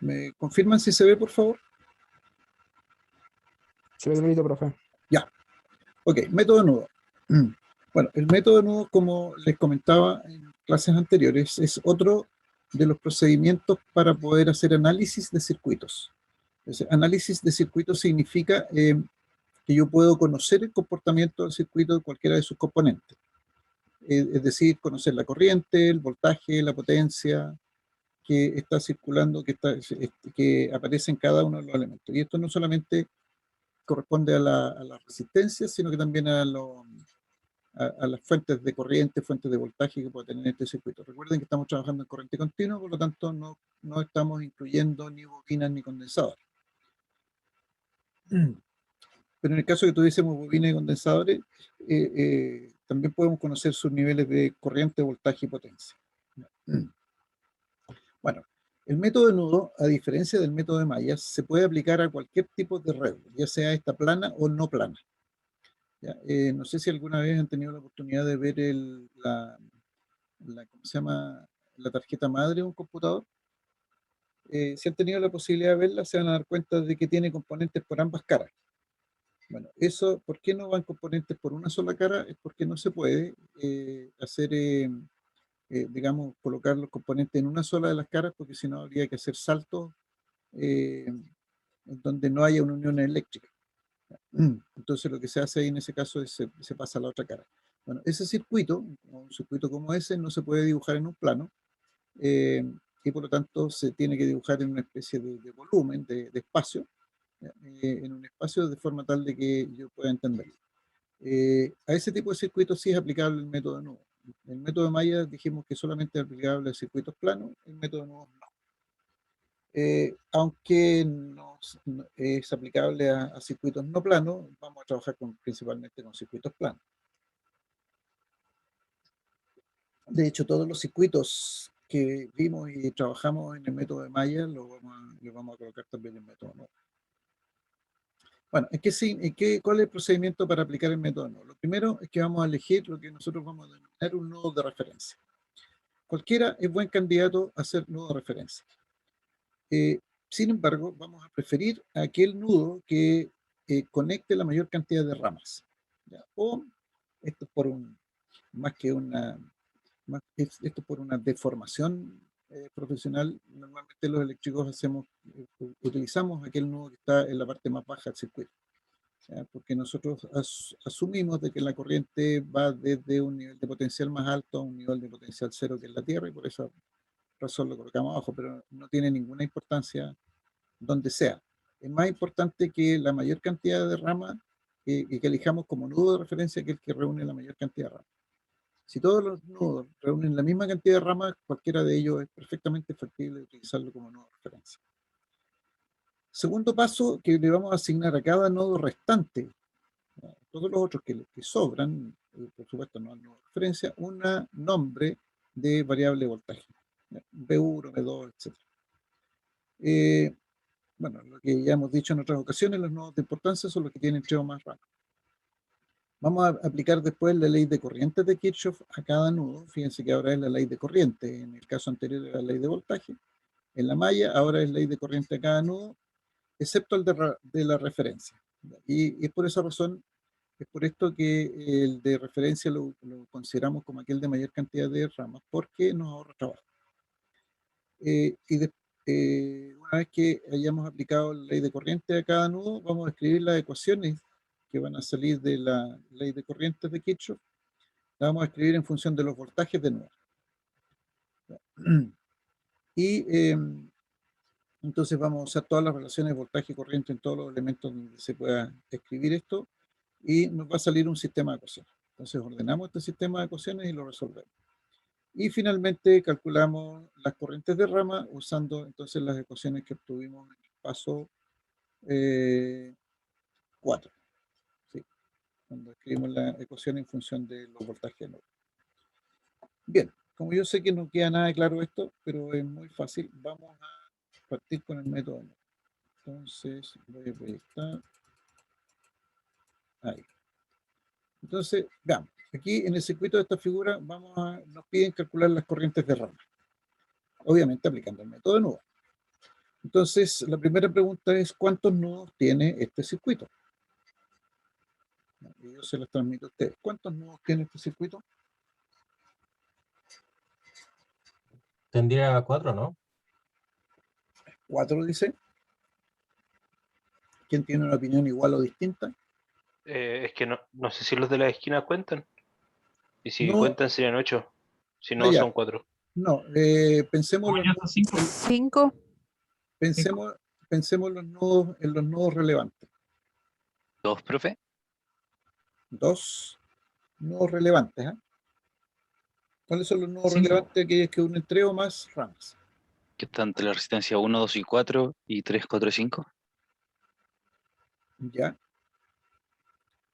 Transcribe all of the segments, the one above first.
¿Me confirman si se ve, por favor? Se ve clarito, profe. Ya. Ok, método de nudo. Bueno, el método de nudo, como les comentaba en clases anteriores, es otro de los procedimientos para poder hacer análisis de circuitos. Entonces, análisis de circuitos significa que yo puedo conocer el comportamiento del circuito de cualquiera de sus componentes. Es decir, conocer la corriente, el voltaje, la potencia que está circulando, que aparece en cada uno de los elementos. Y esto no solamente corresponde a la resistencia, sino que también a las fuentes de corriente, fuentes de voltaje que puede tener este circuito. Recuerden que estamos trabajando en corriente continua, por lo tanto no estamos incluyendo ni bobinas ni condensadores. Pero en el caso que tuviésemos bobinas y condensadores, también podemos conocer sus niveles de corriente, voltaje y potencia. Bueno, el método de nudo, a diferencia del método de mallas, se puede aplicar a cualquier tipo de red, ya sea esta plana o no plana. ¿Ya? No sé si alguna vez han tenido la oportunidad de ver ¿cómo se llama? La tarjeta madre de un computador. Si han tenido la posibilidad de verla, se van a dar cuenta de que tiene componentes por ambas caras. Bueno, eso, ¿por qué no van componentes por una sola cara? Es porque no se puede digamos, colocar los componentes en una sola de las caras, porque si no habría que hacer saltos en donde no haya una unión eléctrica. Entonces lo que se hace ahí en ese caso es se pasa a la otra cara. Bueno, ese circuito, un circuito como ese, no se puede dibujar en un plano, eh, y por lo tanto se tiene que dibujar en una especie de volumen, de espacio, en un espacio de forma tal de que yo pueda entenderlo. A ese tipo de circuitos sí es aplicable el método de nudo. El método de malla dijimos que solamente es aplicable a circuitos planos, el método de nudo no. Aunque no es aplicable a circuitos no planos, vamos a trabajar principalmente con circuitos planos. De hecho, todos los circuitos que vimos y trabajamos en el método de malla los vamos a colocar también en el método nudo. Bueno, ¿cuál es el procedimiento para aplicar el método nudo? Lo primero es que vamos a elegir lo que nosotros vamos a denominar un nudo de referencia. Cualquiera es buen candidato a ser nudo de referencia. Sin embargo, vamos a preferir aquel nudo que conecte la mayor cantidad de ramas. ¿Ya? O esto es por más que una, esto es por una deformación profesional. Normalmente los eléctricos utilizamos aquel nudo que está en la parte más baja del circuito. ¿Ya? Porque nosotros asumimos de que la corriente va desde un nivel de potencial más alto a un nivel de potencial cero, que es la Tierra, y por esa razón lo colocamos abajo, pero no tiene ninguna importancia donde sea. Es más importante que la mayor cantidad de ramas y que elijamos como nudo de referencia que el que reúne la mayor cantidad de ramas. Si todos los nudos reúnen la misma cantidad de ramas, cualquiera de ellos es perfectamente factible utilizarlo como nudo de referencia. Segundo paso, que le vamos a asignar a cada nodo restante, todos los otros que sobran, por supuesto no al nodo de referencia, un nombre de variable voltaje, V1, V2, etc. Bueno, lo que ya hemos dicho en otras ocasiones, los nodos de importancia son los que tienen 3 o más ramas. Vamos a aplicar después la ley de corrientes de Kirchhoff a cada nudo. Fíjense que ahora es la ley de corriente, en el caso anterior era la ley de voltaje. En la malla ahora es ley de corriente a cada nudo, excepto el de la referencia. Y es por esa razón, es por esto que el de referencia lo consideramos como aquel de mayor cantidad de ramas, porque nos ahorra trabajo. Una vez que hayamos aplicado la ley de corriente a cada nudo, vamos a escribir las ecuaciones que van a salir de la ley de corrientes de Kirchhoff. La vamos a escribir en función de los voltajes de nudo. Y entonces vamos a usar todas las relaciones de voltaje y corriente en todos los elementos donde se pueda escribir esto, y nos va a salir un sistema de ecuaciones. Entonces ordenamos este sistema de ecuaciones y lo resolvemos. Y finalmente calculamos las corrientes de rama usando entonces las ecuaciones que obtuvimos en el paso 4. ¿Sí? Cuando escribimos la ecuación en función de los voltajes. Bien, como yo sé que no queda nada claro esto, pero es muy fácil, vamos a partir con el método. Entonces voy a proyectar ahí. Entonces, veamos, aquí en el circuito de esta figura nos piden calcular las corrientes de rama, obviamente aplicando el método de nudo. Entonces, la primera pregunta es, ¿cuántos nudos tiene este circuito? Y yo se los transmito a ustedes. ¿Cuántos nudos tiene este circuito? Tendría 4, ¿no? 4, dice. ¿Quién tiene una opinión igual o distinta? Es que no sé si los de la esquina cuentan. Y si No, cuentan serían 8. Si no, ya. son 4. No, pensemos, Según yo son 5. 5. pensemos, pensemos en los nudos relevantes. 2, profe. 2 nudos relevantes. ¿Eh? ¿Cuáles son los nudos 5. relevantes? Aquellos que unen 3 o más ramas. Que está entre la resistencia 1, 2 y 4 y 3, 4 y 5. Ya.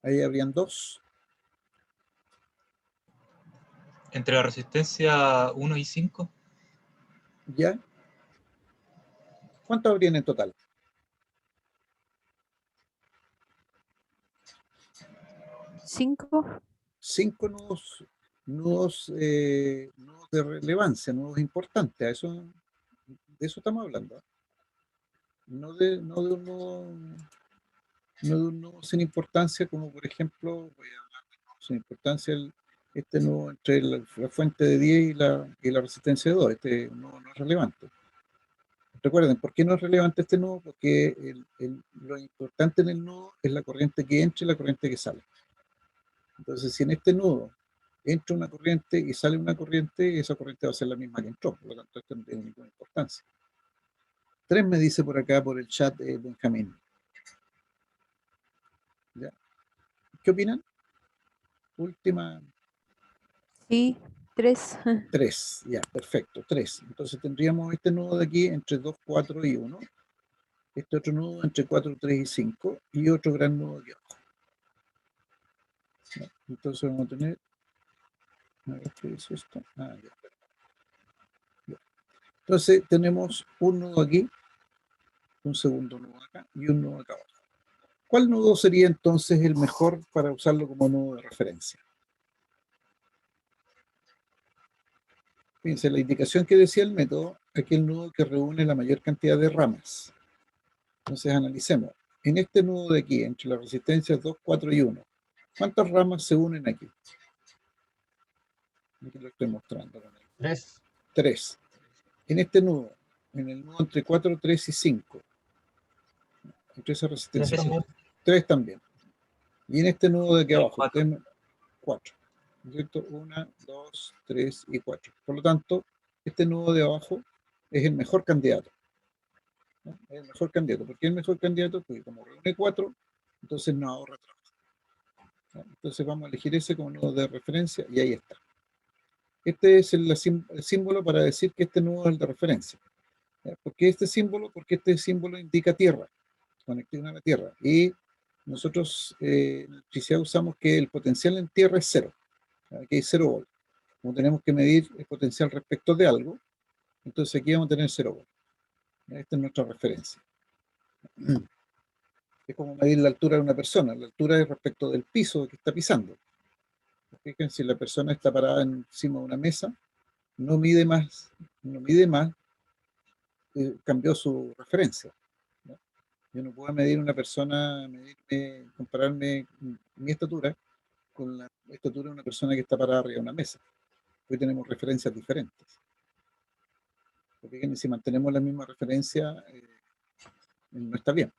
Ahí habrían 2. Entre la resistencia 1 y 5. Ya. ¿Cuántos habrían en total? 5. 5 nudos de relevancia, nudos importantes. De eso estamos hablando. No de un nudo sin importancia, como por ejemplo, voy a hablar de nudos sin importancia, este nudo entre la fuente de 10 y la resistencia de 2. Este nudo no es relevante. Recuerden, ¿por qué no es relevante este nudo? Porque lo importante en el nudo es la corriente que entra y la corriente que sale. Entonces, si en este nudo entra una corriente y sale una corriente, esa corriente va a ser la misma que entró, por lo tanto, esto no tiene ninguna importancia. 3 me dice por acá, por el chat, Benjamín. ¿Ya? ¿Qué opinan? Última. Sí, 3. 3, ya, perfecto, 3. Entonces tendríamos este nudo de aquí entre 2, 4 y 1. Este otro nudo entre 4, 3 y 5. Y otro gran nudo aquí abajo. ¿Ya? Entonces vamos a tener. A ver qué es esto. Ah, ya. Ya. Entonces tenemos un nudo aquí, un segundo nudo acá y un nudo acá abajo. ¿Cuál nudo sería entonces el mejor para usarlo como nudo de referencia? Fíjense, la indicación que decía el método, aquel nudo que reúne la mayor cantidad de ramas. Entonces analicemos. En este nudo de aquí, entre las resistencias 2, 4 y 1, ¿cuántas ramas se unen aquí? Aquí lo estoy mostrando. 3. 3. En este nudo, en el nudo entre 4, 3 y 5, entre esas 3 resistencias, también. 3 también. Y en este nudo de aquí abajo, 4. 4. ¿Cierto? 1, 2, 3 y 4. Por lo tanto, este nudo de abajo es el mejor candidato. ¿No? Es el mejor candidato. ¿Por qué el mejor candidato? Porque como reúne 4, entonces no ahorra trabajo. ¿No? Entonces vamos a elegir ese como nudo de referencia y ahí está. Este es el símbolo para decir que este nudo es el de referencia. ¿Ya? ¿Por qué este símbolo? Porque este símbolo indica tierra, conexión a la tierra. Y nosotros en electricidad usamos que el potencial en tierra es 0. Aquí hay 0 volts. Como tenemos que medir el potencial respecto de algo, entonces aquí vamos a tener 0 volts. Esta es nuestra referencia. Es como medir la altura de una persona. La altura es respecto del piso que está pisando. Fíjense, si la persona está parada encima de una mesa, no mide más, cambió su referencia. ¿No? Yo no puedo medir una persona, compararme mi estatura con la estatura de una persona que está parada arriba de una mesa. Hoy tenemos referencias diferentes. Porque si mantenemos la misma referencia, no está bien.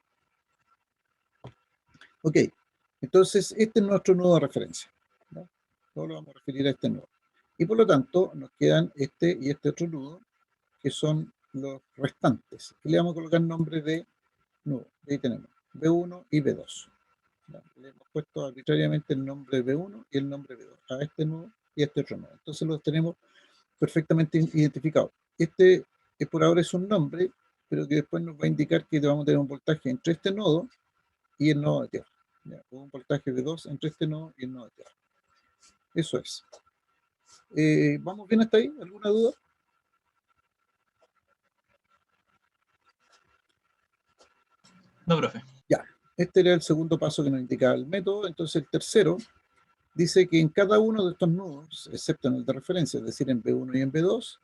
Ok, entonces este es nuestro nudo de referencia. ¿No? Todo lo vamos a referir a este nudo. Y por lo tanto, nos quedan este y este otro nudo, que son los restantes. Y le vamos a colocar nombre de nudo. Ahí tenemos B1 y B2. ¿Ya? Le hemos puesto arbitrariamente el nombre B1 y el nombre B2 a este nudo y a este otro nudo. Entonces los tenemos perfectamente identificados. Este por ahora es un nombre, pero que después nos va a indicar que vamos a tener un voltaje entre este nodo y el nodo de tierra. ¿Ya? Un voltaje de 2 entre este nodo y el nodo de tierra. Eso es. ¿Vamos bien hasta ahí? ¿Alguna duda? No, profe. Ya. Este era el segundo paso que nos indicaba el método. Entonces el tercero dice que en cada uno de estos nodos, excepto en el de referencia, es decir, en B1 y en B2,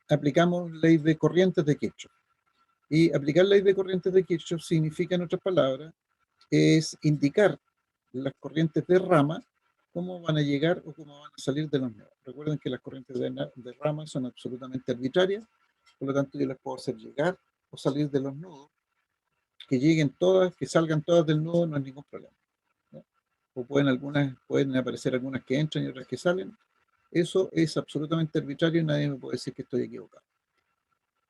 aplicamos ley de corrientes de Kirchhoff. Y aplicar la ley de corrientes de Kirchhoff significa, en otras palabras, es indicar las corrientes de rama, cómo van a llegar o cómo van a salir de los nodos. Recuerden que las corrientes de rama son absolutamente arbitrarias, por lo tanto yo las puedo hacer llegar o salir de los nodos, que lleguen todas, que salgan todas del nodo, no hay ningún problema. ¿Ya? O pueden aparecer algunas que entran y otras que salen. Eso es absolutamente arbitrario y nadie me puede decir que estoy equivocado.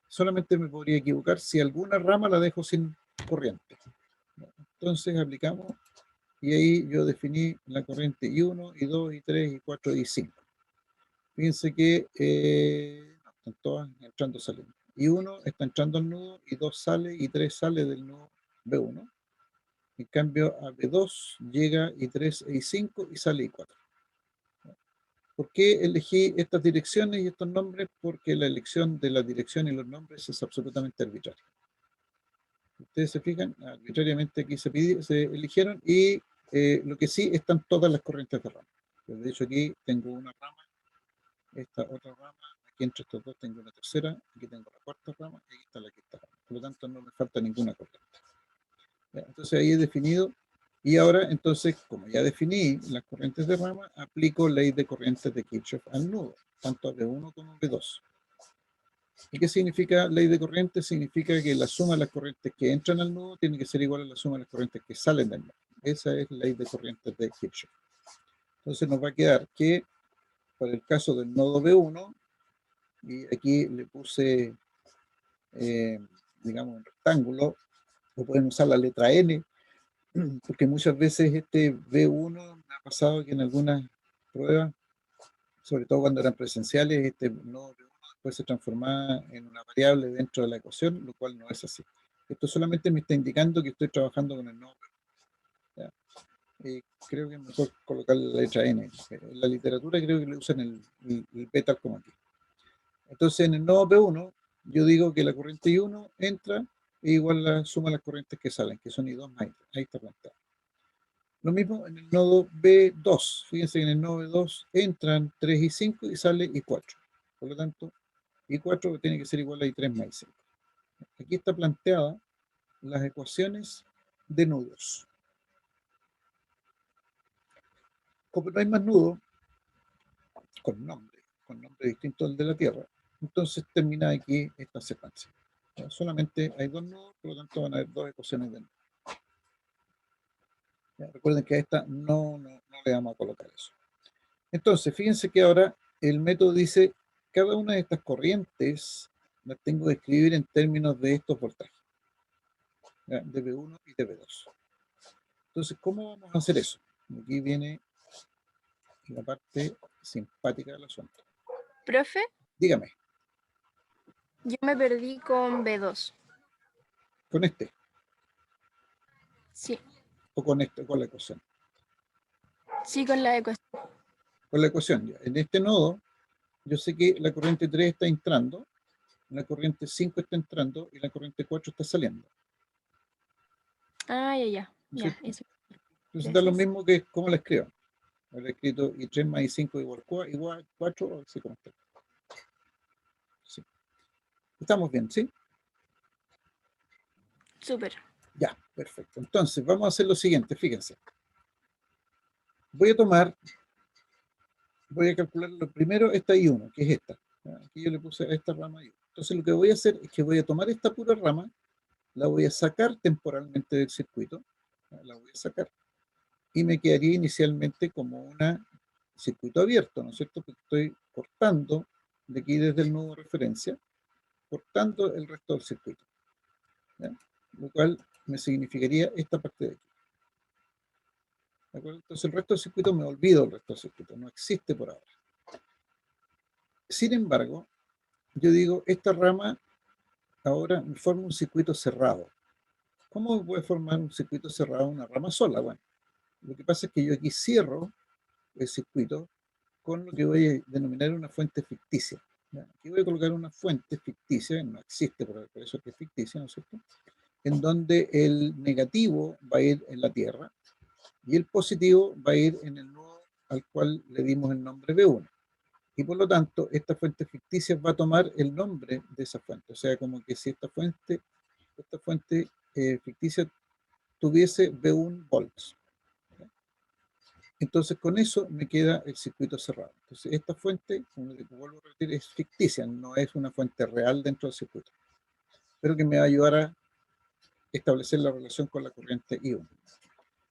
Solamente me podría equivocar si alguna rama la dejo sin corriente. Entonces aplicamos y ahí yo definí la corriente I1, I2, I3, I4 y I5. Fíjense que están todas entrando y saliendo. I1 está entrando al nudo, I2 sale, I3 sale del nudo B1. En cambio a B2 llega I3 e I5 y sale I4. ¿Por qué elegí estas direcciones y estos nombres? Porque la elección de la dirección y los nombres es absolutamente arbitraria. Ustedes se fijan, arbitrariamente aquí se eligieron y lo que sí están todas las corrientes de rama. De hecho aquí tengo una rama, esta otra rama, aquí entre estos dos tengo una tercera, aquí tengo la cuarta rama y aquí está la quinta rama. Por lo tanto no me falta ninguna corriente. ¿Ya? Entonces ahí he definido. Y ahora, entonces, como ya definí las corrientes de rama, aplico ley de corrientes de Kirchhoff al nudo, tanto a B1 como a B2. ¿Y qué significa ley de corrientes? Significa que la suma de las corrientes que entran al nudo tiene que ser igual a la suma de las corrientes que salen del nudo. Esa es la ley de corrientes de Kirchhoff. Entonces nos va a quedar que, para el caso del nodo B1, y aquí le puse, digamos, un rectángulo, o pueden usar la letra N, porque muchas veces este B1 me ha pasado que en algunas pruebas, sobre todo cuando eran presenciales, este nodo B1 después se transformaba en una variable dentro de la ecuación, lo cual no es así. Esto solamente me está indicando que estoy trabajando con el nodo B1. Creo que es mejor colocar la letra N. En la literatura creo que le usan el B tal como aquí. Entonces en el nodo B1 yo digo que la corriente I1 entra e igual a la suma de las corrientes que salen, que son I2 más I3. Ahí está planteado. Lo mismo en el nodo B2. Fíjense que en el nodo B2 entran 3 y 5 y sale I4. Por lo tanto, I4 tiene que ser igual a I3 más I5. Aquí está planteada las ecuaciones de nudos. Como no hay más nudos con nombre distinto al de la Tierra, entonces termina aquí esta secuencia. ¿Ya? Solamente hay dos nudos, por lo tanto van a haber dos ecuaciones de nudos. ¿Ya? Recuerden que a esta no le vamos a colocar eso. Entonces, fíjense que ahora el método dice, cada una de estas corrientes las tengo que escribir en términos de estos voltajes, ¿ya? De B1 y de B2. Entonces, ¿cómo vamos a hacer eso? Aquí viene la parte simpática del asunto. Profe, Dígame, yo me perdí con B2. ¿con este Sí, o con este, con la ecuación? sí, con la ecuación. Con la ecuación, ya. En este nodo, yo sé que la corriente 3 está entrando, la corriente 5 está entrando y la corriente 4 está saliendo. Ah, ya. ¿Sí? Eso. Entonces da lo Gracias. mismo que cómo lo escribo. Lo he escrito I3 más I5 igual 4, o así como está. Sí. Estamos bien, ¿sí? Súper. Ya, perfecto. Entonces, vamos a hacer lo siguiente, fíjense. Voy a calcular lo primero esta I1, que es esta. Aquí yo le puse a esta rama I1. Entonces, lo que voy a hacer es que voy a tomar esta pura rama, la voy a sacar temporalmente del circuito, la voy a sacar, y me quedaría inicialmente como un circuito abierto, ¿no es cierto? Porque estoy cortando de aquí desde el nodo de referencia, cortando el resto del circuito, ¿ya? Lo cual me significaría esta parte de aquí. ¿De acuerdo? Entonces el resto del circuito me olvido del resto del circuito, no existe por ahora. Sin embargo, yo digo, esta rama ahora me forma un circuito cerrado. ¿Cómo puede formar un circuito cerrado una rama sola? Bueno, lo que pasa es que yo aquí cierro el circuito con lo que voy a denominar una fuente ficticia. ¿Ya? Aquí voy a colocar una fuente ficticia, no existe, por eso que es ficticia, ¿no es cierto? En donde el negativo va a ir en la Tierra y el positivo va a ir en el nodo al cual le dimos el nombre B1. Y por lo tanto, esta fuente ficticia va a tomar el nombre de esa fuente. O sea, como que si esta fuente esta fuente ficticia tuviese V1 volts. Entonces con eso me queda el circuito cerrado. Entonces esta fuente, como les vuelvo a repetir, es ficticia, no es una fuente real dentro del circuito, pero que me va a ayudar a establecer la relación con la corriente I1.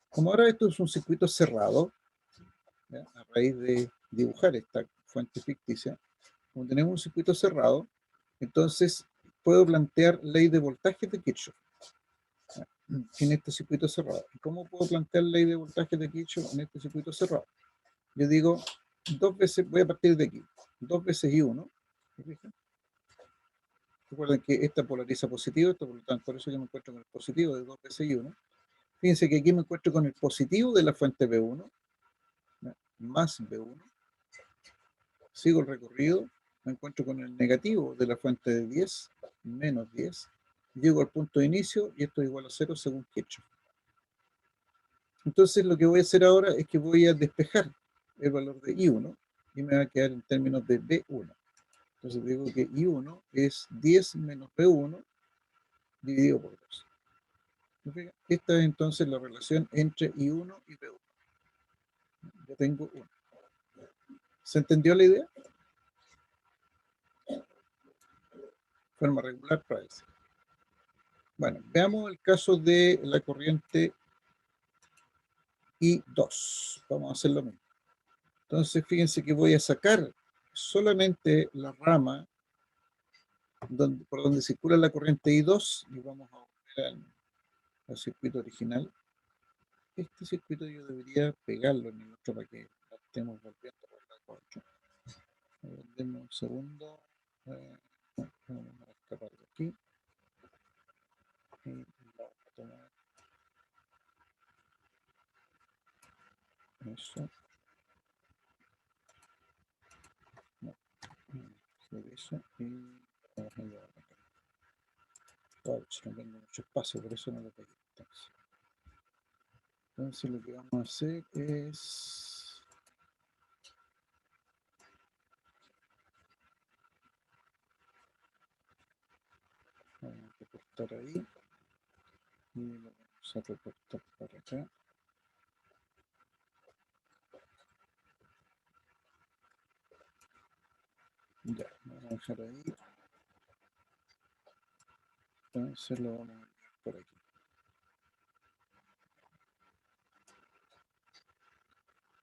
Como ahora esto es un circuito cerrado, ¿ya? A raíz de dibujar esta fuente ficticia, como tenemos un circuito cerrado, entonces puedo plantear ley de voltaje de Kirchhoff, ¿ya? En este circuito cerrado. ¿Y cómo puedo plantear ley de voltaje de Kirchhoff en este circuito cerrado? Yo digo, dos veces, voy a partir de aquí, 2 veces I1. ¿Me fijan? Recuerden que esta polariza positivo, esto, por lo tanto, por eso yo me encuentro con el positivo de 2 veces I1. Fíjense que aquí me encuentro con el positivo de la fuente B1, ¿ya? Más B1. Sigo el recorrido, me encuentro con el negativo de la fuente de 10, menos 10. Llego al punto de inicio y esto es igual a 0 según Kirchhoff. Entonces lo que voy a hacer ahora es que voy a despejar el valor de I1 y me va a quedar en términos de B1. Entonces digo que I1 es 10 menos B1 dividido por 2. Esta es entonces la relación entre I1 y B1. Ya tengo 1. ¿Se entendió la idea? Forma regular para eso. Bueno, veamos el caso de la corriente I2. Vamos a hacer lo mismo. Entonces, fíjense que voy a sacar solamente la rama por donde circula la corriente I2 y vamos a volver al circuito original. Este circuito yo debería pegarlo en el otro para que lo estemos volviendo por la 4. Denme un segundo. Vamos a escapar de aquí. Y vamos a tomar eso. No, eso y vamos a llevar acá. Claro, si no tengo mucho espacio, por eso no lo pegué. Entonces lo que vamos a hacer es vamos a recortar ahí y lo vamos a recortar para acá. Ya, lo vamos a dejar ahí. Entonces lo vamos a dejar por aquí.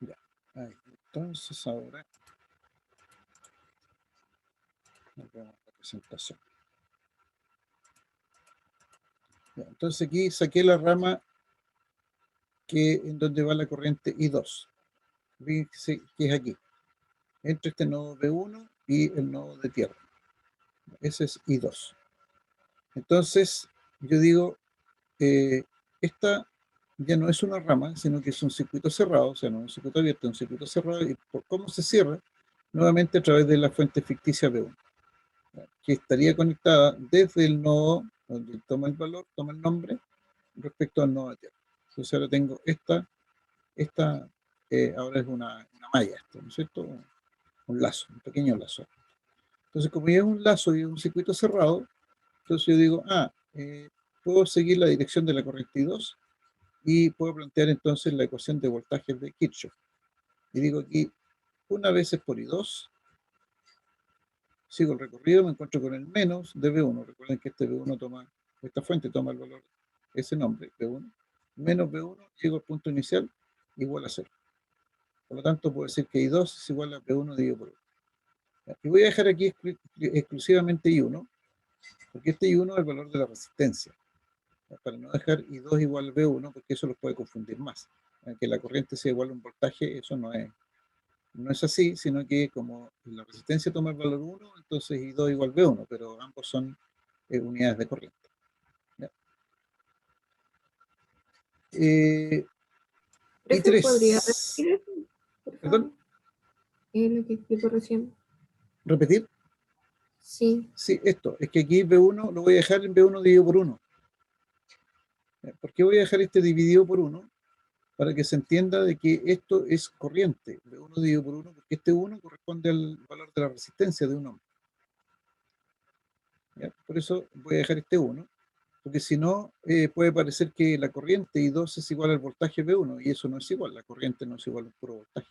Ya, ahí. Entonces ahora nos vemos la presentación. Ya, entonces aquí saqué la rama en donde va la corriente I2. Fíjense que es aquí, entre este nodo B1 y el nodo de tierra. Ese es I2. Entonces, yo digo, esta ya no es una rama, sino que es un circuito cerrado, o sea, no es un circuito abierto, es un circuito cerrado, y por cómo se cierra, nuevamente a través de la fuente ficticia B1, que estaría conectada desde el nodo donde toma el valor, toma el nombre, respecto al nodo de tierra. Entonces ahora tengo esta ahora es una malla, ¿no es cierto? Un lazo, un pequeño lazo. Entonces, como ya es un lazo y es un circuito cerrado, entonces yo digo, puedo seguir la dirección de la corriente I2 y puedo plantear entonces la ecuación de voltajes de Kirchhoff. Y digo aquí, una vez por I2, sigo el recorrido, me encuentro con el menos de B1. Recuerden que este B1 esta fuente toma el valor, ese nombre, B1. Menos B1, llego al punto inicial, igual a 0. Por lo tanto, puedo decir que I2 es igual a B1 dividido por 1. Y voy a dejar aquí exclusivamente I1, porque este I1 es el valor de la resistencia. Para no dejar I2 igual a B1, porque eso los puede confundir más. Que la corriente sea igual a un voltaje, eso no es así, sino que como la resistencia toma el valor 1, entonces I2 igual B1, pero ambos son unidades de corriente. ¿Profe, podría I3. repetir eso, por favor? ¿Perdón? Lo que explicó recién. ¿Repetir? Sí. Sí, esto. Es que aquí B1 lo voy a dejar en B1 dividido por 1. ¿Por qué voy a dejar este dividido por 1? Para que se entienda de que esto es corriente, B1 dividido por 1, porque este 1 corresponde al valor de la resistencia de un ohmo. ¿Ya? Por eso voy a dejar este 1. Porque si no, puede parecer que la corriente I2 es igual al voltaje V1, y eso no es igual. La corriente no es igual a un puro voltaje.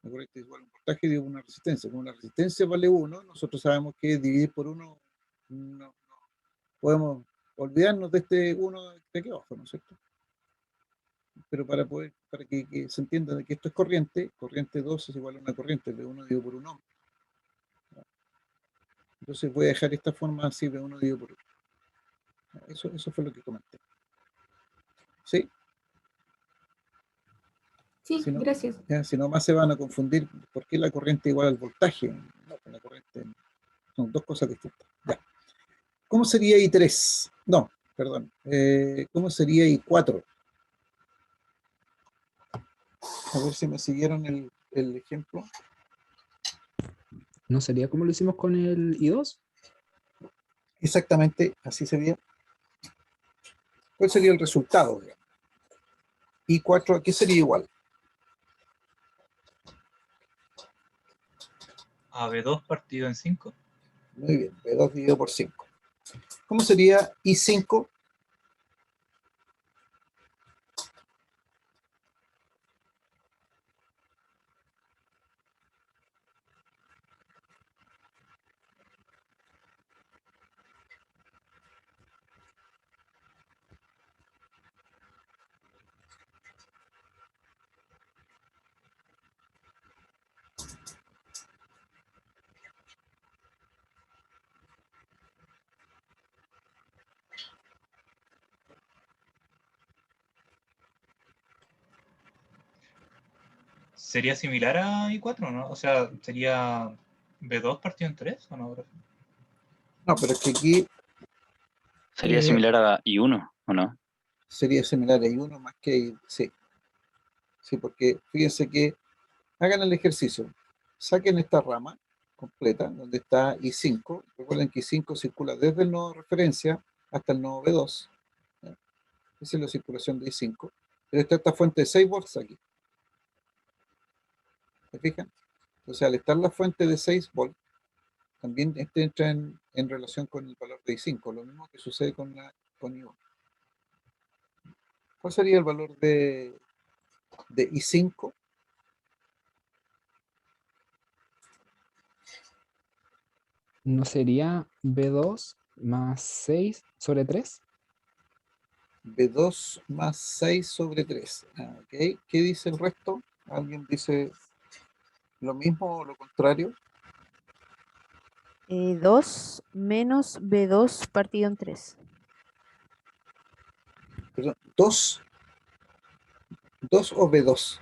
La corriente es igual a un voltaje de una resistencia. Como la resistencia vale 1, nosotros sabemos que dividir por 1, no podemos olvidarnos de este 1 de aquí abajo, ¿no es cierto? Pero para que se entienda de que esto es corriente, corriente 2 es igual a una corriente, V1 dividido por 1 ohm. Entonces voy a dejar esta forma así, V1 dividido por 1. Eso fue lo que comenté. ¿Sí? Sí, Si no, gracias. ya, si no más se van a confundir, ¿por qué la corriente igual al voltaje? No, pues la corriente son dos cosas distintas. Ya. ¿Cómo sería I3? No, perdón. ¿Cómo sería I4? A ver si me siguieron el ejemplo. ¿No sería como lo hicimos con el I2? Exactamente, así sería. ¿Cuál sería el resultado? I4, ¿a qué sería igual? A B2 partido en 5. Muy bien, V2 dividido por 5. ¿Cómo sería I5? ¿Sería similar a I4, no? O sea, ¿sería B2 partido en 3 o no, profe? No, pero es que aquí Sería similar a I1, ¿o no? sería similar a I1 más que I, sí. Sí, porque fíjense que hagan el ejercicio. Saquen esta rama completa, donde está I5. Recuerden que I5 circula desde el nodo de referencia hasta el nodo V2. ¿Ya? Esa es la circulación de I5. Pero está esta fuente de 6 volts aquí. ¿Se fijan? Entonces, al estar la fuente de 6 volts, también este entra en relación con el valor de I5. Lo mismo que sucede con I1. ¿Cuál sería el valor de I5? ¿No sería B2 más 6 sobre 3? B2 más 6 sobre 3. Ok. ¿Qué dice el resto? ¿Alguien dice lo mismo o lo contrario? 2 menos B2 partido en 3. Perdón, 2 o B2.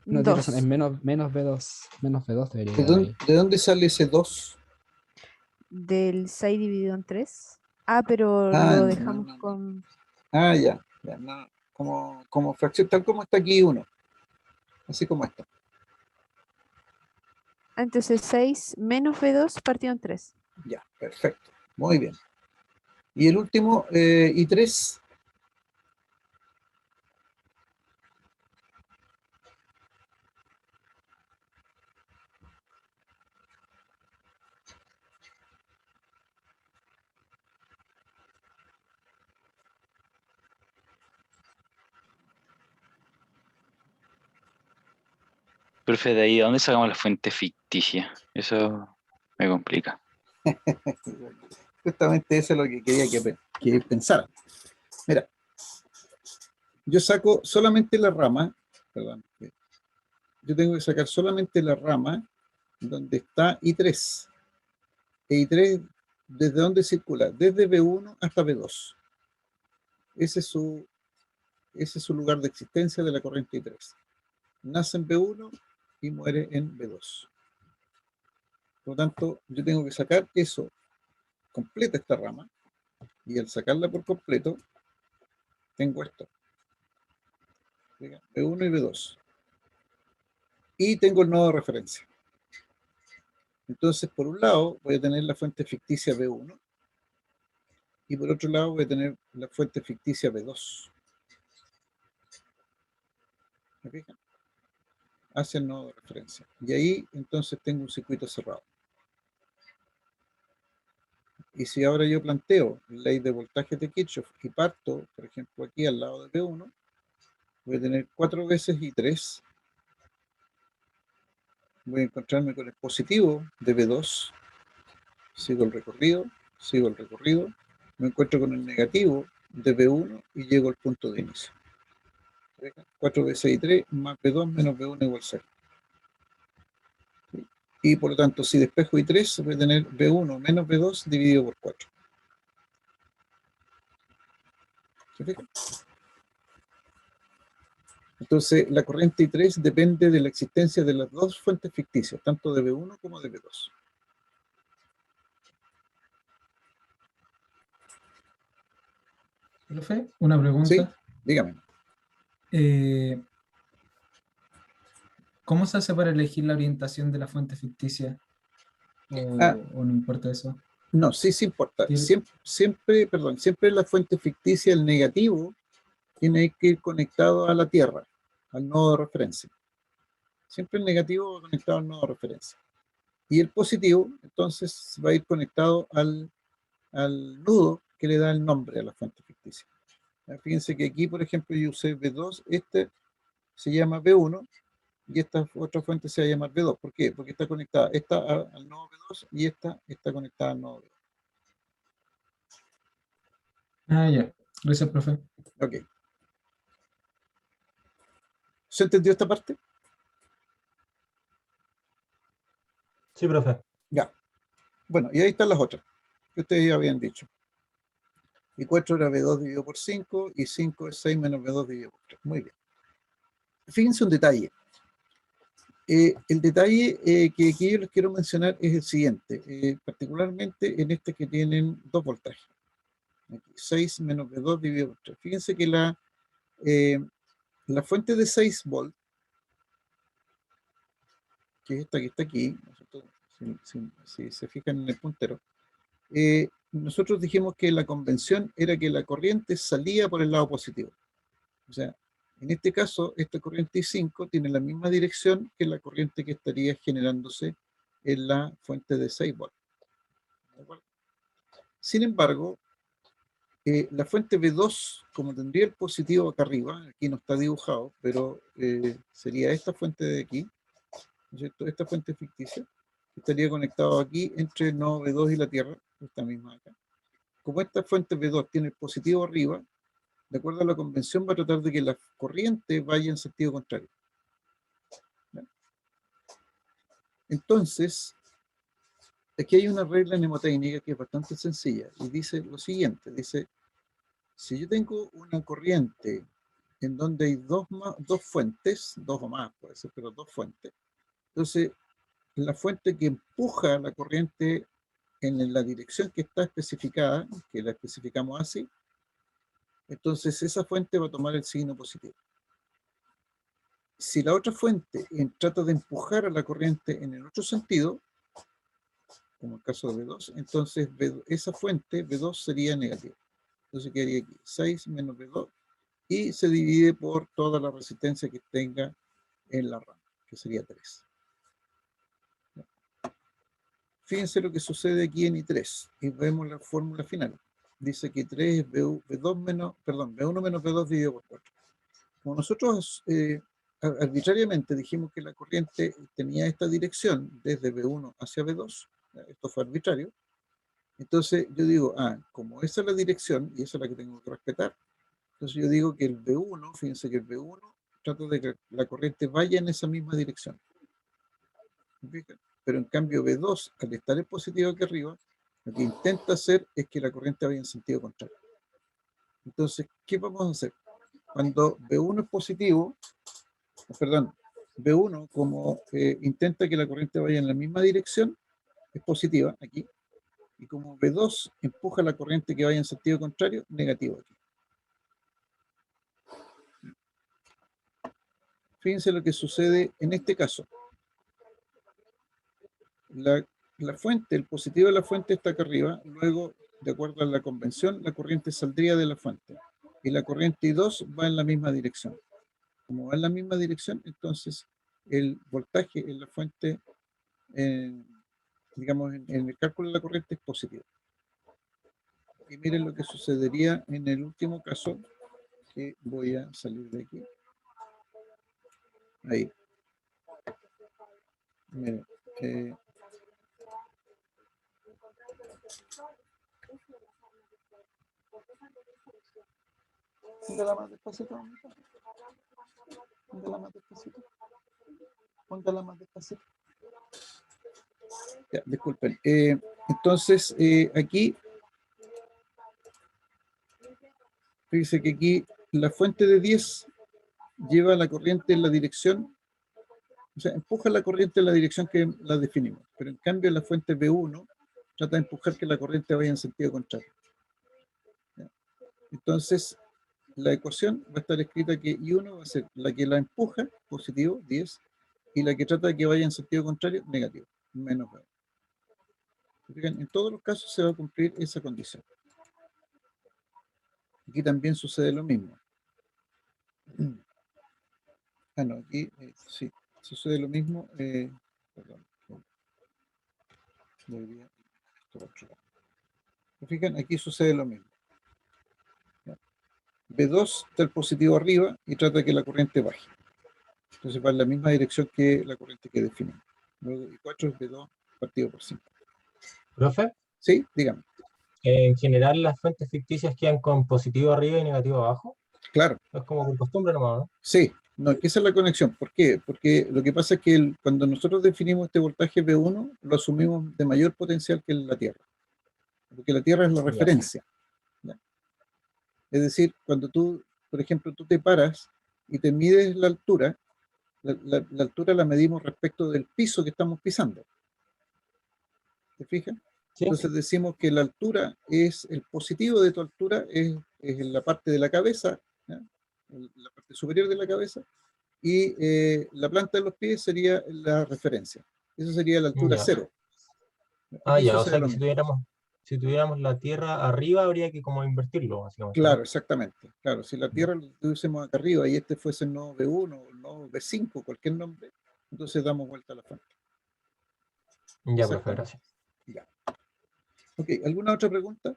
No, tienes razón, es 2. menos B2. Menos B2 debería ¿De quedar dónde, ahí. de dónde sale ese 2? Del 6 dividido en 3. Ah, pero Ah, lo no, dejamos no, no. con... Ah, ya, no. Como fracción, tal como está aquí 1. Así como está. Entonces 6 menos B2 partido en 3. Ya, perfecto. Muy bien. Y el último, I3. Profe, de ahí, ¿a dónde sacamos la fuente ficticia? Eso me complica. Justamente eso es lo que quería que pensaran. Mira, yo saco solamente la rama, perdón, yo tengo que sacar solamente la rama donde está I3. E I3, ¿desde dónde circula? Desde B1 hasta B2. Ese es su lugar de existencia de la corriente I3. Nace en B1 y muere en B2. Por lo tanto, yo tengo que sacar eso, completa esta rama, y al sacarla por completo, tengo esto. B1 y B2. Y tengo el nodo de referencia. Entonces, por un lado, voy a tener la fuente ficticia B1 y por otro lado voy a tener la fuente ficticia B2. ¿Me fijan? Hacia el nodo de referencia. Y ahí, entonces, tengo un circuito cerrado. Y si ahora yo planteo ley de voltaje de Kirchhoff y parto, por ejemplo, aquí al lado de V1, voy a tener 4 veces I3. Voy a encontrarme con el positivo de V2. Sigo el recorrido, me encuentro con el negativo de V1 y llego al punto de inicio. 4 veces I3 más V2 menos V1 igual 0. Y por lo tanto, si despejo I3, voy a tener V1 menos V2 dividido por 4. ¿Se fijan? Entonces, la corriente I3 depende de la existencia de las dos fuentes ficticias, tanto de V1 como de V2. Profe, una pregunta. ¿Sí? Dígame. ¿Cómo se hace para elegir la orientación de la fuente ficticia? ¿O no importa eso? No, sí importa. ¿Tiene- Siempre la fuente ficticia, el negativo, tiene que ir conectado a la Tierra, al nodo de referencia. Siempre el negativo va conectado al nodo de referencia. Y el positivo, entonces, va a ir conectado al nudo que le da el nombre a la fuente ficticia. Fíjense que aquí, por ejemplo, yo usé V2, este se llama V1, y esta otra fuente se va a llamar V2. ¿Por qué? Porque está conectada esta al nodo V2 y esta está conectada al nodo V2. Ah, ya. Gracias, profe. Ok. ¿Se entendió esta parte? Sí, profe. Ya. Bueno, y ahí están las otras que ustedes ya habían dicho. Y 4 era V2 dividido por 5, y 5 es 6 menos V2 dividido por 3. Muy bien. Fíjense un detalle. El detalle que aquí yo les quiero mencionar es el siguiente, particularmente en este que tienen 2 voltajes. Aquí, 6 menos V2 dividido por 3. Fíjense que la fuente de 6 volt, que es esta que está aquí, si se fijan en el puntero, nosotros dijimos que la convención era que la corriente salía por el lado positivo. O sea, en este caso, esta corriente I5 tiene la misma dirección que la corriente que estaría generándose en la fuente de 6 volts. Sin embargo, la fuente V2, como tendría el positivo acá arriba, aquí no está dibujado, pero sería esta fuente de aquí, ¿no es cierto? Esta fuente ficticia, que estaría conectado aquí entre el nodo V2 y la Tierra, esta misma acá. Como esta fuente V2 tiene el positivo arriba, de acuerdo a la convención, va a tratar de que la corriente vaya en sentido contrario. ¿Ya? Entonces, aquí hay una regla mnemotécnica que es bastante sencilla y dice lo siguiente, dice, si yo tengo una corriente en donde hay dos fuentes, dos o más puede ser, pero 2 fuentes, entonces la fuente que empuja la corriente en la dirección que está especificada, que la especificamos así, entonces esa fuente va a tomar el signo positivo. Si la otra fuente trata de empujar a la corriente en el otro sentido, como el caso de V2, entonces esa fuente V2 sería negativa. Entonces quedaría aquí 6 menos V2 y se divide por toda la resistencia que tenga en la rama, que sería 3. Fíjense lo que sucede aquí en I3 y vemos la fórmula final. Dice que 3 es V1 menos V2 dividido por 4. Como nosotros arbitrariamente dijimos que la corriente tenía esta dirección desde V1 hacia V2, esto fue arbitrario, entonces yo digo, como esa es la dirección y esa es la que tengo que respetar, entonces yo digo que el V1, fíjense que el V1 trata de que la corriente vaya en esa misma dirección. Pero en cambio V2, al estar en positivo aquí arriba, lo que intenta hacer es que la corriente vaya en sentido contrario. Entonces, ¿qué vamos a hacer? Cuando V1 es positivo, perdón, V1 como intenta que la corriente vaya en la misma dirección, es positiva aquí, y como V2 empuja la corriente que vaya en sentido contrario, negativo aquí. Fíjense lo que sucede en este caso. La fuente, el positivo de la fuente está acá arriba, luego, de acuerdo a la convención, la corriente saldría de la fuente, y la corriente I2 va en la misma dirección. Como va en la misma dirección, entonces el voltaje en la fuente, digamos, en el cálculo de la corriente es positivo. Y miren lo que sucedería en el último caso, que voy a salir de aquí. Ahí. Miren, póngala más despacito, mamita. Póngala más despacito. Póngala más despacito. Ya, disculpen. Entonces, aquí, fíjense que aquí la fuente de 10 lleva la corriente en la dirección, o sea, empuja la corriente en la dirección que la definimos, pero en cambio la fuente B1 trata de empujar que la corriente vaya en sentido contrario. ¿Ya? Entonces, la ecuación va a estar escrita que I1 va a ser la que la empuja, positivo, 10, y la que trata de que vaya en sentido contrario, negativo, menos B1. En todos los casos se va a cumplir esa condición. Aquí también sucede lo mismo. Ah, no, aquí sí, sucede lo mismo. Perdón. Debería esto para otro lado. ¿Se fijan? Aquí sucede lo mismo. ¿Ya? B2 está el positivo arriba y trata de que la corriente baje. Entonces va en la misma dirección que la corriente que definimos. Luego I4 es B2 partido por 5. Profe, Sí, dígame. en general las fuentes ficticias quedan con positivo arriba y negativo abajo. Claro. Es como por costumbre nomás, ¿no? Sí, no, esa es la conexión. ¿Por qué? Porque lo que pasa es que cuando nosotros definimos este voltaje B1, lo asumimos de mayor potencial que la Tierra. Porque la Tierra es la referencia. ¿Ya? Es decir, cuando tú, por ejemplo, tú te paras y te mides la altura, la altura la medimos respecto del piso que estamos pisando. ¿Te fijas? Sí. Entonces decimos que la altura es, el positivo de tu altura es en la parte de la cabeza, ¿ya? La parte superior de la cabeza, y la planta de los pies sería la referencia. Eso sería la altura Ya. cero. Ah, Aquí ya, o sucede sea lo que mismo. si tuviéramos la Tierra arriba habría que como invertirlo, básicamente, ¿no? Claro, exactamente. Claro, si la Tierra lo tuviésemos acá arriba y este fuese el nodo B1 o el nodo B5, cualquier nombre, entonces damos vuelta a la fuente. Ya, profe, Exactamente. gracias. Ya. Ok, ¿alguna otra pregunta?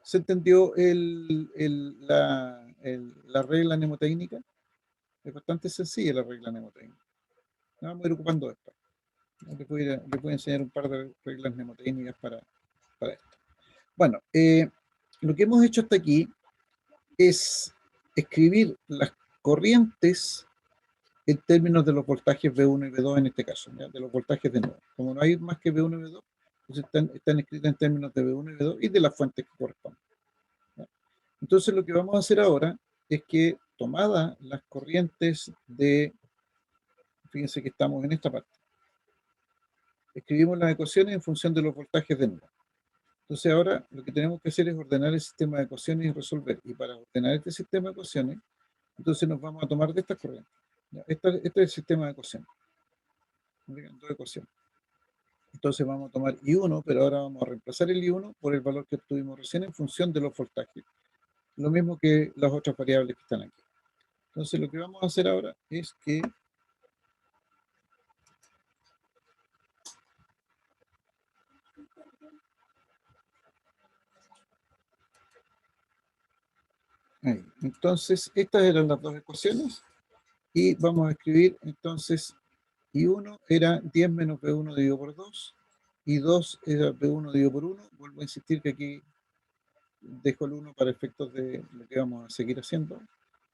¿Se entendió la regla mnemotécnica? Es bastante sencilla la regla mnemotécnica. La vamos a ir ocupando después. Les voy a enseñar un par de reglas mnemotécnicas para esto. Bueno, lo que hemos hecho hasta aquí es escribir las corrientes en términos de los voltajes B1 y B2 en este caso, ¿ya? De los voltajes de nodo. Como no hay más que B1 y B2, entonces están escritas en términos de B1 y B2 y de las fuentes que corresponden. ¿Ya? Entonces lo que vamos a hacer ahora es que, tomadas las corrientes de, fíjense que estamos en esta parte, escribimos las ecuaciones en función de los voltajes de nodo. Entonces ahora lo que tenemos que hacer es ordenar el sistema de ecuaciones y resolver. Y para ordenar este sistema de ecuaciones, entonces nos vamos a tomar de estas corrientes. ¿Ya? Este es el sistema de ecuaciones. Dos ecuaciones. Entonces vamos a tomar I1, pero ahora vamos a reemplazar el I1 por el valor que obtuvimos recién en función de los voltajes. Lo mismo que las otras variables que están aquí. Entonces lo que vamos a hacer ahora es que ahí. Entonces estas eran las dos ecuaciones y vamos a escribir entonces I1 era 10 menos B1 dividido por 2 y 2 era B1 dividido por 1. Vuelvo a insistir que aquí dejo el 1 para efectos de lo que vamos a seguir haciendo.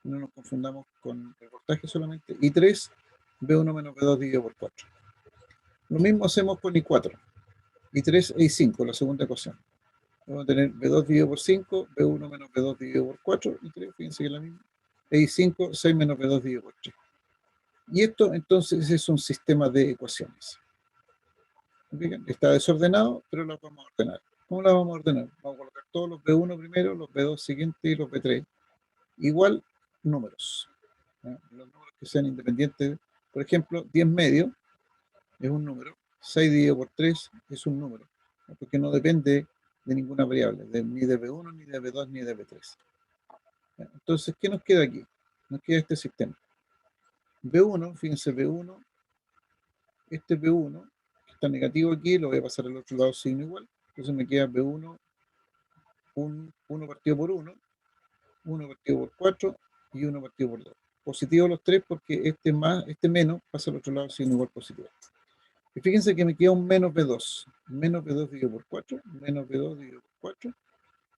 No nos confundamos con el voltaje solamente. Y 3, B1 menos B2 dividido por 4. Lo mismo hacemos con I4. I3 e I5, la segunda ecuación. Vamos a tener B2 dividido por 5, B1 menos B2 dividido por 4, I3, fíjense que es la misma. E I5, 6 menos B2 dividido por 3. Y esto entonces es un sistema de ecuaciones. Está desordenado, pero lo vamos a ordenar. ¿Cómo la vamos a ordenar? Vamos a colocar todos los B1 primero, los B2 siguientes y los B3. Igual números. ¿Ya? Los números que sean independientes. Por ejemplo, 10 medio es un número. 6 dividido por 3 es un número. ¿Ya? Porque no depende de ninguna variable, ni de B1, ni de B2, ni de B3. ¿Ya? Entonces, ¿qué nos queda aquí? Nos queda este sistema. B1, fíjense, B1, este B1, que está negativo aquí, lo voy a pasar al otro lado signo igual, Entonces me queda B1, 1 partido por 1, 1 partido por 4 y 1 partido por 2. Positivo los tres porque este más, este menos pasa al otro lado siendo igual positivo. Y fíjense que me queda un menos B2. Menos B2 dividido por 4, menos B2 dividido por 4.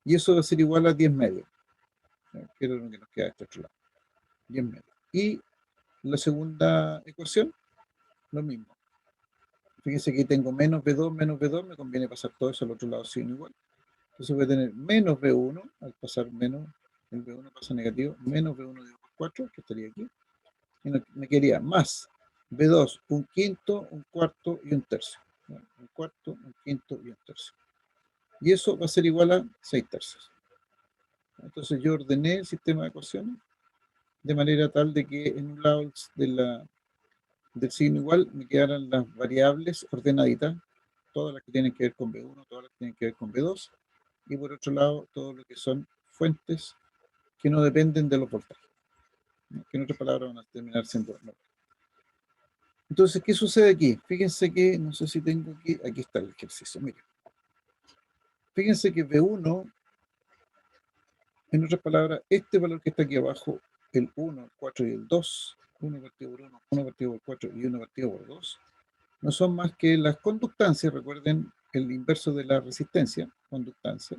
Y eso va a ser igual a 10 medios. Que es lo que nos queda de este otro lado. 10 medios. Y la segunda ecuación, lo mismo. Fíjense que tengo menos B2, me conviene pasar todo eso al otro lado siendo igual. Entonces voy a tener menos B1, al pasar menos, el B1 pasa negativo, menos B1 dividido por 4, que estaría aquí. Y me quedaría más B2, un quinto, un cuarto y un tercio. ¿No? Un cuarto, un quinto y un tercio. Y eso va a ser igual a 6 tercios. Entonces yo ordené el sistema de ecuaciones de manera tal de que en un lado del signo igual me quedaran las variables ordenaditas, todas las que tienen que ver con B1, todas las que tienen que ver con B2, y por otro lado todo lo que son fuentes que no dependen de los voltajes, ¿no? Que en otras palabras van a terminar siendo no. Entonces, ¿qué sucede aquí? Fíjense que, no sé si tengo aquí está el ejercicio, miren. Fíjense que B1, en otras palabras, este valor que está aquí abajo, el 1, el 4 y el 2, 1 partido por 1, 1 partido por 4 y 1 partido por 2, no son más que las conductancias, recuerden el inverso de la resistencia, conductancia,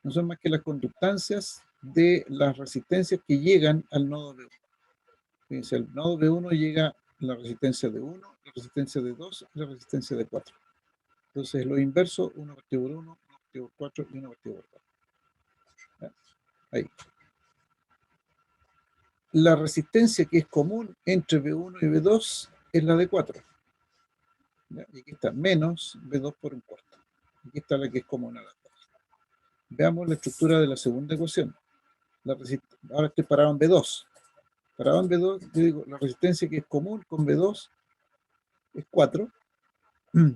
no son más que las conductancias de las resistencias que llegan al nodo B1. Fíjense, al nodo B1 llega la resistencia de 1, la resistencia de 2 y la resistencia de 4. Entonces, lo inverso, 1 partido por 1, 1 partido por 4 y 1 partido por 4. Ahí. La resistencia que es común entre B1 y B2 es la de 4. ¿Ya? Y aquí está menos B2 por un cuarto. Aquí está la que es común a las dos. Veamos la estructura de la segunda ecuación. Ahora estoy parado en B2. Parado en B2, yo digo, la resistencia que es común con B2 es 4.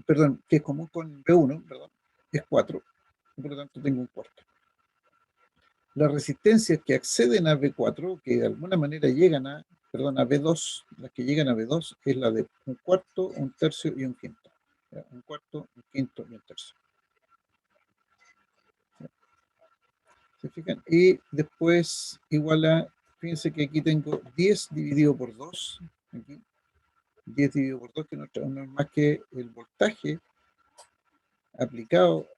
Perdón, que es común con B1, perdón, es 4. Y por lo tanto tengo un cuarto. Las resistencias que acceden a B4, que de alguna manera llegan a B2, las que llegan a B2 es la de un cuarto, un tercio y un quinto. ¿Ya? Un cuarto, un quinto y un tercio. ¿Ya? ¿Se fijan? Y después igual a, fíjense que aquí tengo 10 dividido por 2. Aquí. 10 dividido por 2, que no es más que el voltaje aplicado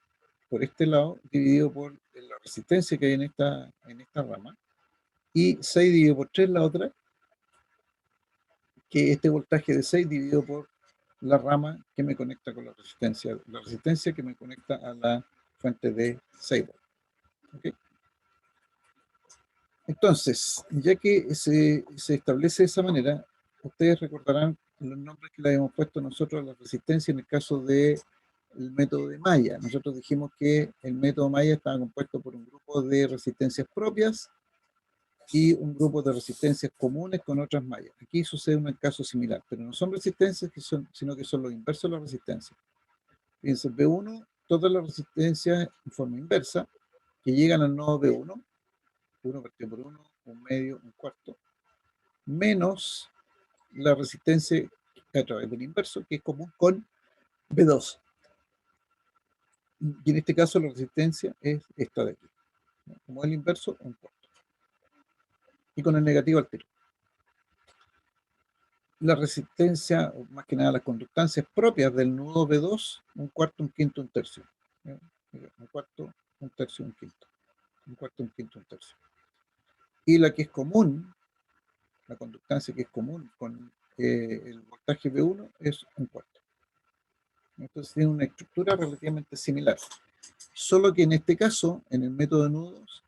por este lado, dividido por la resistencia que hay en esta rama, y 6 dividido por 3 la otra, que este voltaje de 6 dividido por la rama que me conecta con la resistencia que me conecta a la fuente de 6 volts. ¿Okay? Entonces, ya que se establece de esa manera, ustedes recordarán los nombres que le habíamos puesto nosotros a la resistencia en el caso del método de Maya. Nosotros dijimos que el método Maya estaba compuesto por un grupo de resistencias propias y un grupo de resistencias comunes con otras mallas. Aquí sucede un caso similar, pero no son resistencias, sino que son los inversos de las resistencias. Fíjense, B1, todas las resistencias en forma inversa que llegan al nodo B1, 1 partido por 1, un medio, un cuarto, menos la resistencia a través del inverso, que es común con B2. Y en este caso la resistencia es esta de aquí. Como el inverso, un cuarto. Y con el negativo al tiro. La resistencia, o más que nada las conductancias propias del nudo B2, un cuarto, un quinto, un tercio. Un cuarto, un tercio, un quinto. Un cuarto, un quinto, un tercio. Y la que es común, la conductancia que es común con el voltaje B1 es un cuarto. Entonces tiene una estructura relativamente similar. Solo que en este caso, en el método de nudos,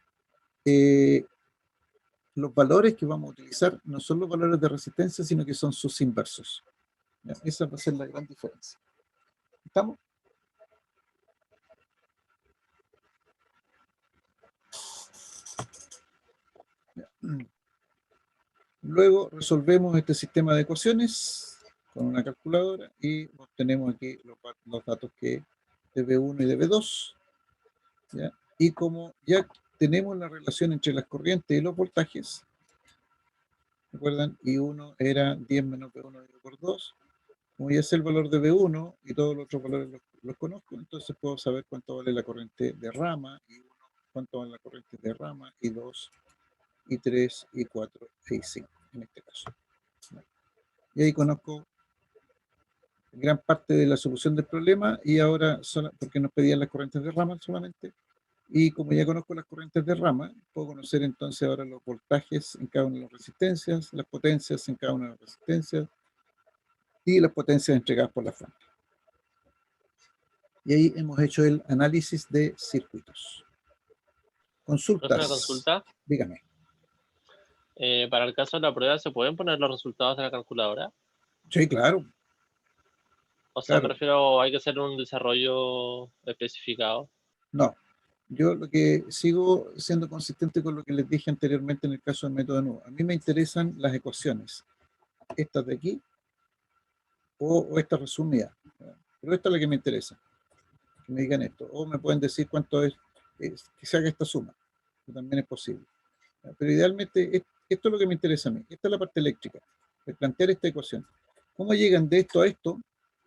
los valores que vamos a utilizar no son los valores de resistencia, sino que son sus inversos. ¿Ya? Esa va a ser la gran diferencia. ¿Estamos? Ya. Luego resolvemos este sistema de ecuaciones con una calculadora y obtenemos aquí los datos de B1 y de B2. ¿Ya? Y como ya tenemos la relación entre las corrientes y los voltajes, ¿recuerdan? I1 era 10 menos B1 dividido por 2. Como ya sé el valor de B1 y todos los otros valores los conozco, entonces puedo saber cuánto vale la corriente de rama, y 1, cuánto vale la corriente de rama, y 2, y 3, y 4, y 5, en este caso. Y ahí conozco gran parte de la solución del problema, y ahora, porque nos pedían las corrientes de rama solamente, y como ya conozco las corrientes de rama, puedo conocer entonces ahora los voltajes en cada una de las resistencias, las potencias en cada una de las resistencias, y las potencias entregadas por la fuente. Y ahí hemos hecho el análisis de circuitos. Consultas. Una consulta. Dígame. Para el caso de la prueba, ¿se pueden poner los resultados de la calculadora? Sí, claro. O sea, Claro. me refiero, hay que hacer un desarrollo especificado. No. Yo lo que sigo siendo consistente con lo que les dije anteriormente en el caso del método de nudo. A mí me interesan las ecuaciones. Estas de aquí o esta resumida. Pero esta es la que me interesa. Que me digan esto. O me pueden decir cuánto es que se haga esta suma. Que también es posible. Pero idealmente esto es lo que me interesa a mí. Esta es la parte eléctrica. De plantear esta ecuación. ¿Cómo llegan de esto a esto?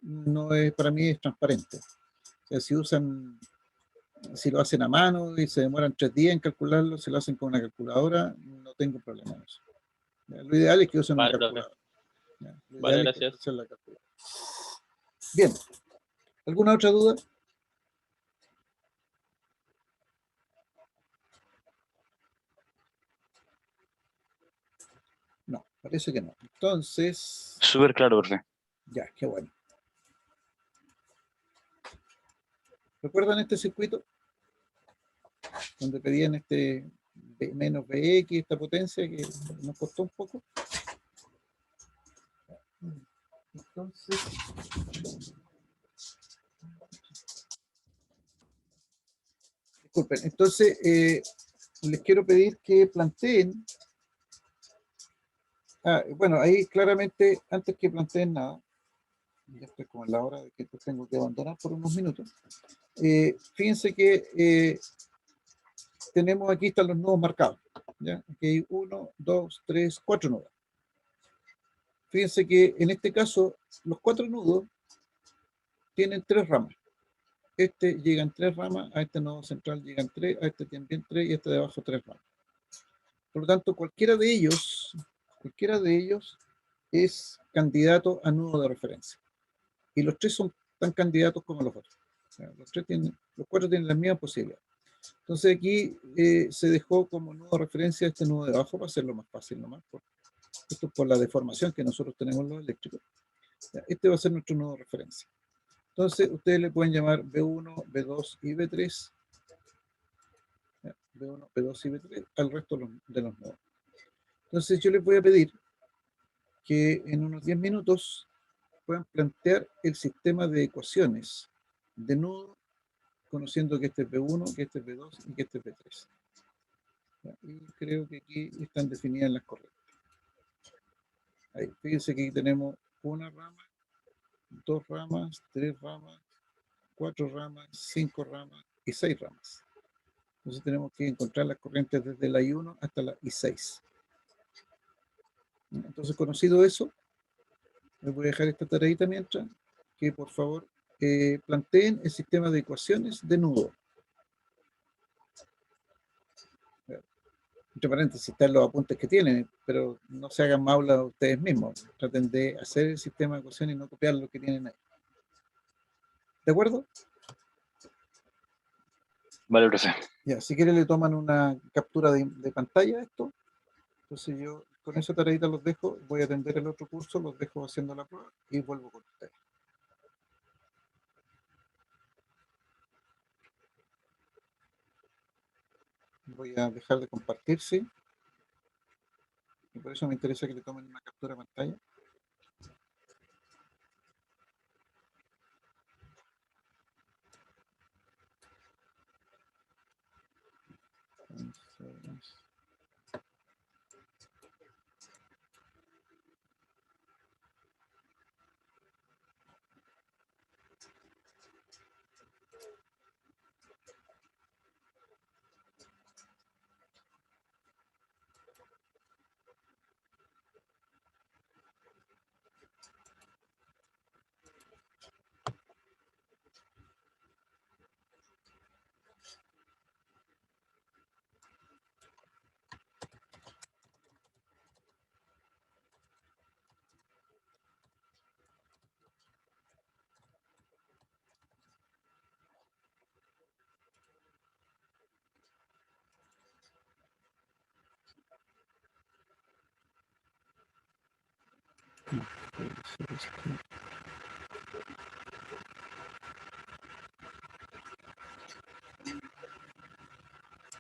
No es, para mí es transparente. O sea, si lo hacen a mano y se demoran 3 días en calcularlo, si lo hacen con una calculadora, no tengo problema en eso. Lo ideal es que usen una calculadora. Vale, gracias. Bien. ¿Alguna otra duda? No, parece que no. Entonces... Súper claro, profe. Ya, qué bueno. ¿Recuerdan este circuito? Donde pedían este menos Bx, esta potencia que nos costó un poco. Entonces... Disculpen, entonces les quiero pedir que planteen... bueno, ahí claramente, antes que planteen nada, ya estoy como en la hora de que tengo que abandonar por unos minutos, fíjense que tenemos aquí, están los nudos marcados, ¿ya? Aquí hay 1, 2, 3, 4 nudos. Fíjense que en este caso, los 4 nudos tienen 3 ramas. Este llegan 3 ramas, a este nodo central llegan 3, a este también 3 y a este de abajo 3 ramas. Por lo tanto, cualquiera de ellos es candidato a nudo de referencia. Y los 3 son tan candidatos como los otros. O sea, los 4 tienen las mismas posibilidades. Entonces aquí se dejó como nudo de referencia este nudo de abajo para hacerlo más fácil nomás. Esto es por la deformación que nosotros tenemos los eléctricos. Este va a ser nuestro nudo de referencia. Entonces ustedes le pueden llamar B1, B2 y B3. B1, B2 y B3 al resto de los nodos. Entonces yo les voy a pedir que en unos 10 minutos puedan plantear el sistema de ecuaciones de nudo, conociendo que este es B1, que este es B2 y que este es B3. Y creo que aquí están definidas las correctas. Ahí, fíjense que aquí tenemos una rama, 2 ramas, 3 ramas, 4 ramas, 5 ramas y 6 ramas. Entonces tenemos que encontrar las corrientes desde la I1 hasta la I6. Entonces, conocido eso, les voy a dejar esta tareita mientras, que por favor planteen el sistema de ecuaciones de nudo. Entre paréntesis están los apuntes que tienen, pero no se hagan maula ustedes mismos. Traten de hacer el sistema de ecuaciones y no copiar lo que tienen ahí. ¿De acuerdo? Vale, profe. Ya, si quieren le toman una captura de pantalla a esto. Entonces yo con esa tareita los dejo, voy a atender el otro curso, los dejo haciendo la prueba y vuelvo con ustedes. Voy a dejar de compartirse. Y por eso me interesa que le tomen una captura de pantalla. Entonces,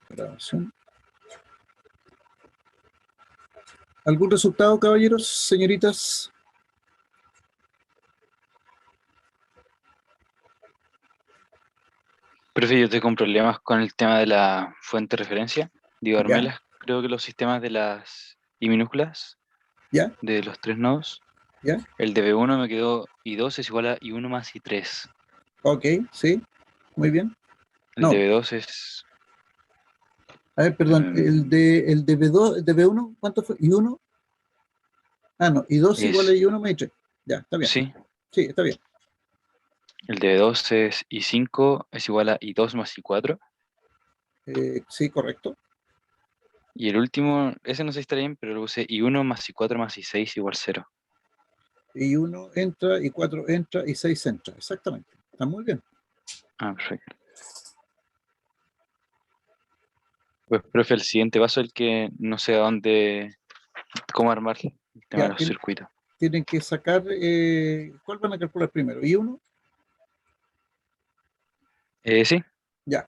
Grabación. ¿Algún resultado, caballeros, señoritas? Profe, yo tengo problemas con el tema de la fuente de referencia. Digo, Ya. Armelas, creo que los sistemas de las I minúsculas, ¿Ya? de los 3 nodos, ¿Ya? el de B1 me quedó I2 es igual a I1 más I3. Ok, sí, muy bien. El No. de B2 es... A ver, perdón, el de B2, el de B1, ¿cuánto fue? ¿I1? Ah, no, I2 igual a es I1 más I3. Ya, está bien. sí, Sí, está bien. el de B2 es I5 es igual a I2 más I4. Sí, correcto. Y el último, ese no sé si está bien, pero lo puse I1 más I4 más I6 igual 0. I1 entra, I4 entra, I6 entra. Exactamente. Está muy bien. Ah, perfecto. Pues, profe, el siguiente paso es el que no sé a dónde, cómo armar el tema Ya, de los circuitos. tienen que sacar, ¿cuál van a calcular primero? ¿I1? Sí, Ya.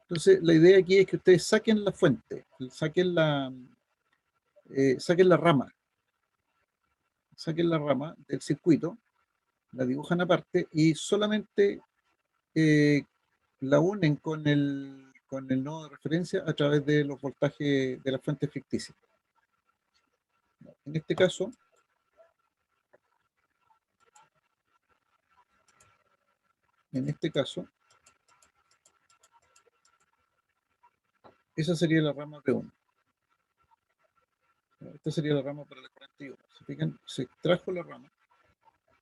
Entonces, la idea aquí es que ustedes saquen la fuente, saquen saquen la rama del circuito, la dibujan aparte y solamente la unen con el nodo de referencia a través de los voltajes de la fuente ficticia. En este caso, esa sería la rama P1. Esta sería la rama para la corriente I1. ¿Se fijan? Se extrajo la rama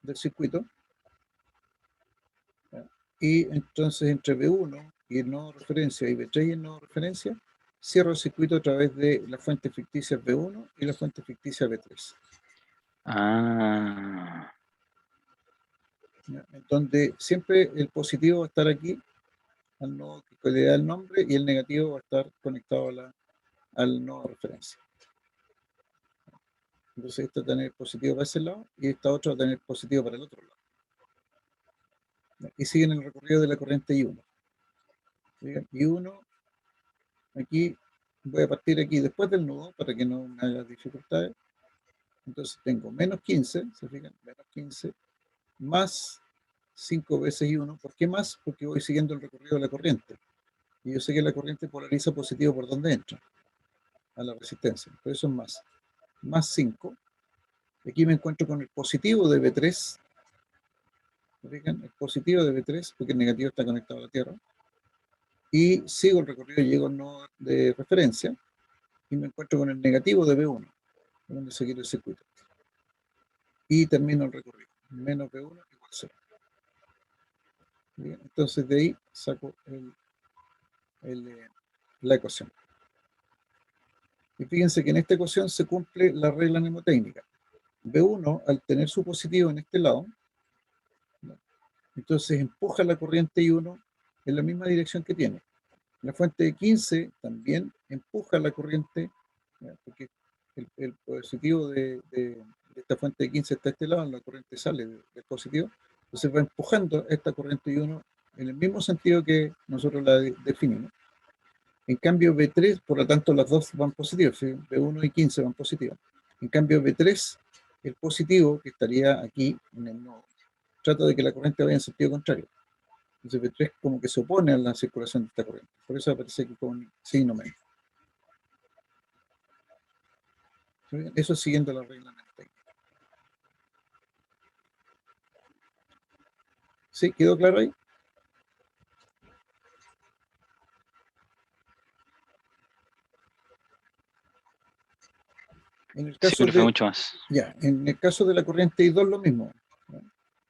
del circuito, ¿ya? Y entonces entre B1 y el nodo de referencia y B3 y el nodo de referencia, cierro el circuito a través de la fuente ficticia B1 y la fuente ficticia B3. ah, ¿Ya? En donde siempre el positivo va a estar aquí, al nodo que le da el nombre, y el negativo va a estar conectado al nodo de referencia. Entonces esta va a tener positivo para ese lado y esta otra va a tener positivo para el otro lado. Y siguen el recorrido de la corriente I1. I1, aquí voy a partir aquí después del nudo para que no me haya dificultades. Entonces tengo menos 15, ¿se fijan? Menos 15 más 5 veces I1. ¿Por qué más? Porque voy siguiendo el recorrido de la corriente. Y yo sé que la corriente polariza positivo por donde entra, a la resistencia. Por eso es más 5. Aquí me encuentro con el positivo de B3. ¿Se fijan? El positivo de B3, porque el negativo está conectado a la Tierra. Y sigo el recorrido, llego al nodo de referencia y me encuentro con el negativo de B1, donde seguir el circuito. Y termino el recorrido. Menos B1 igual 0. Bien, entonces de ahí saco la ecuación. Y fíjense que en esta ecuación se cumple la regla mnemotécnica. B1, al tener su positivo en este lado, entonces empuja la corriente I1 en la misma dirección que tiene. La fuente de 15 también empuja la corriente, porque el positivo de esta fuente de 15 está a este lado, la corriente sale del positivo, entonces va empujando esta corriente I1 en el mismo sentido que nosotros la definimos. En cambio B3, por lo tanto las dos van positivos, ¿sí? B1 y 15 van positivos. En cambio B3, el positivo que estaría aquí en el nodo, trata de que la corriente vaya en sentido contrario. Entonces B3 como que se opone a la circulación de esta corriente. Por eso aparece aquí con signo menos. Eso siguiendo la regla mnemotécnica. ¿Sí? ¿Quedó claro ahí? En el sí, caso profe, mucho más. ya, en el caso de la corriente I2 lo mismo, ¿no?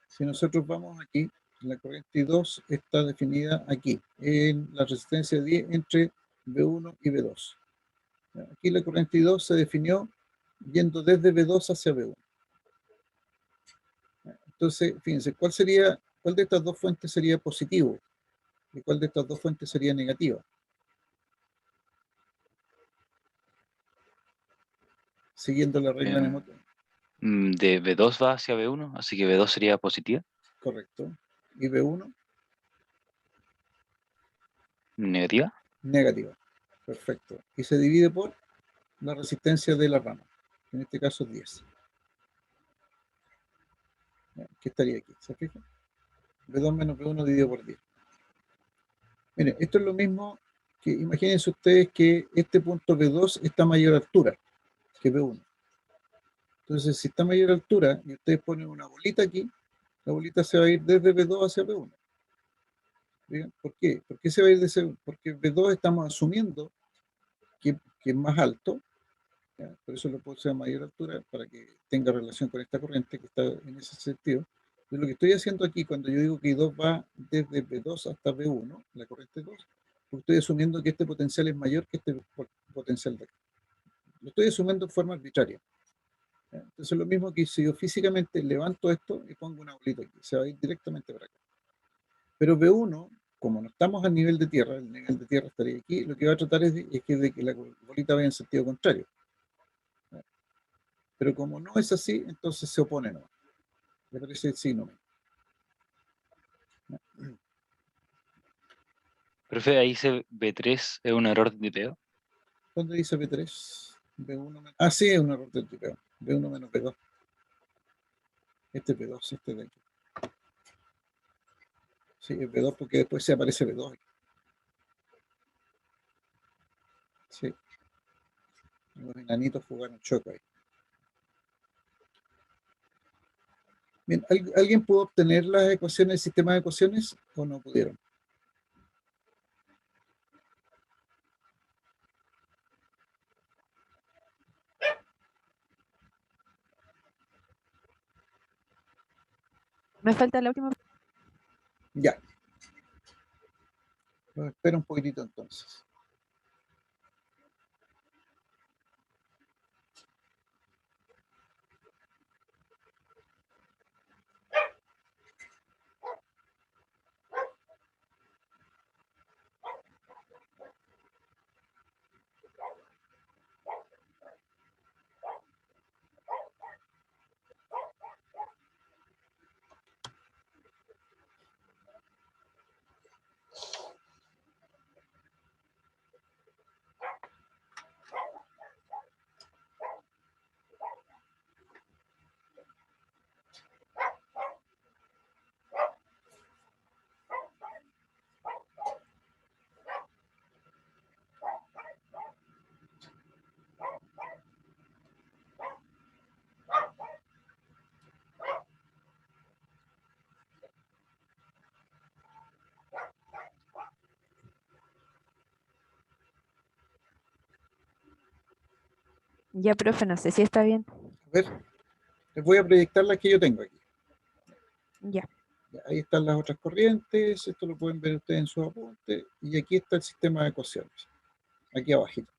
Si nosotros vamos aquí, la corriente I2 está definida aquí, en la resistencia 10 entre B1 y B2. Aquí la corriente I2 se definió yendo desde B2 hacia B1. Entonces, fíjense, ¿cuál de estas dos fuentes sería positivo? ¿Y cuál de estas dos fuentes sería negativa? Siguiendo la regla mnemotécnica. De B2 va hacia B1, así que B2 sería positiva, Correcto. Y B1, negativa. negativa. Perfecto. Y se divide por la resistencia de la rama. En este caso 10. Ya, ¿qué estaría aquí? ¿Se fijan? B2 menos B1 dividido por 10. Miren, esto es lo mismo que imagínense ustedes que este punto B2 está a mayor altura que B1. Entonces, si está a mayor altura y ustedes ponen una bolita aquí, la bolita se va a ir desde B2 hacia B1. ¿Vean? ¿Por qué? ¿Por qué se va a ir de ese? Porque B2 estamos asumiendo que es más alto, ¿ya? Por eso lo puse a mayor altura, para que tenga relación con esta corriente que está en ese sentido. Y lo que estoy haciendo aquí, cuando yo digo que I2 va desde B2 hasta B1, la corriente 2, porque estoy asumiendo que este potencial es mayor que este potencial de acá. Lo estoy asumiendo en forma arbitraria. ¿Ya? Entonces, lo mismo que si yo físicamente levanto esto y pongo una bolita aquí, se va a ir directamente para acá. Pero B1, como no estamos al nivel de tierra, el nivel de tierra estaría aquí, lo que va a tratar es de que la bolita vaya en sentido contrario. ¿Ya? Pero como no es así, entonces se opone, ¿no? Le parece el signo. ¿Ya? Profe, ahí dice B3 es un error de tipeo. ¿Dónde dice B3? B1 menos... Ah, sí, es un error de tipeo. B1 menos B2. Este es B2, este de aquí. Sí, es B2 porque después se aparece B2 aquí. Sí. Los enanitos jugaron choco ahí. Bien, ¿alguien pudo obtener las ecuaciones, el sistema de ecuaciones o no pudieron? Me falta la última. Ya. Espera un poquitito entonces. Ya, profe, no sé si está bien. A ver, les voy a proyectar las que yo tengo aquí. Ya. Ya, ahí están las otras corrientes, esto lo pueden ver ustedes en sus apuntes, y aquí está el sistema de ecuaciones, aquí abajito.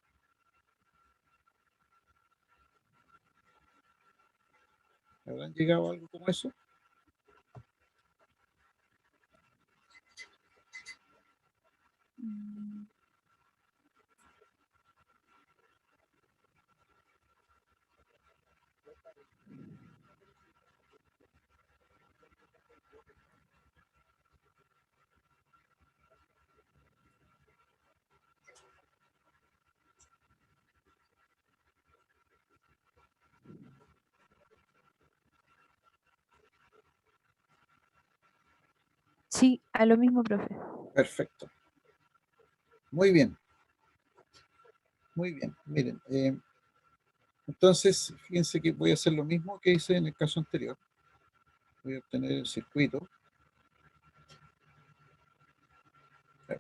¿Habrán llegado a algo como eso? Sí, a lo mismo, profe. Perfecto. Muy bien. Muy bien. Miren, entonces, fíjense que voy a hacer lo mismo que hice en el caso anterior. Voy a obtener el circuito.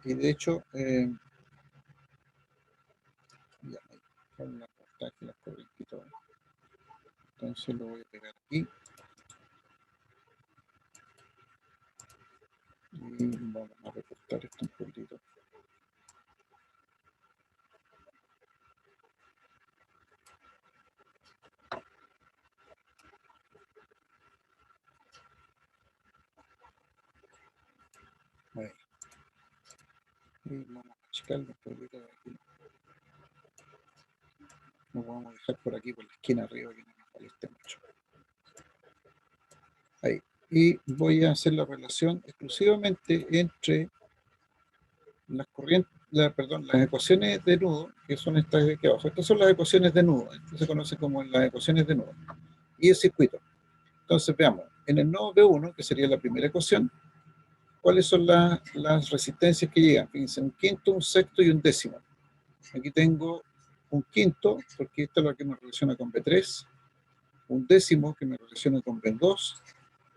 Y de hecho, ya, con la aquí las corrientitas. Entonces lo voy a pegar aquí. Y vamos a recortar esto un poquitito. Ahí. Y vamos a achicarlo un poquito de aquí. Lo vamos a dejar por aquí, por la esquina arriba, que no nos moleste mucho. Ahí. Y voy a hacer la relación exclusivamente entre las corrientes, perdón, las ecuaciones de nudo, que son estas de aquí abajo. Estas son las ecuaciones de nudo. Esto se conoce como las ecuaciones de nudo. Y el circuito. Entonces veamos, en el nodo B1, que sería la primera ecuación, ¿cuáles son las resistencias que llegan? Fíjense, un quinto, un sexto y un décimo. Aquí tengo un quinto, porque esto es lo que me relaciona con B3, un décimo que me relaciona con B2,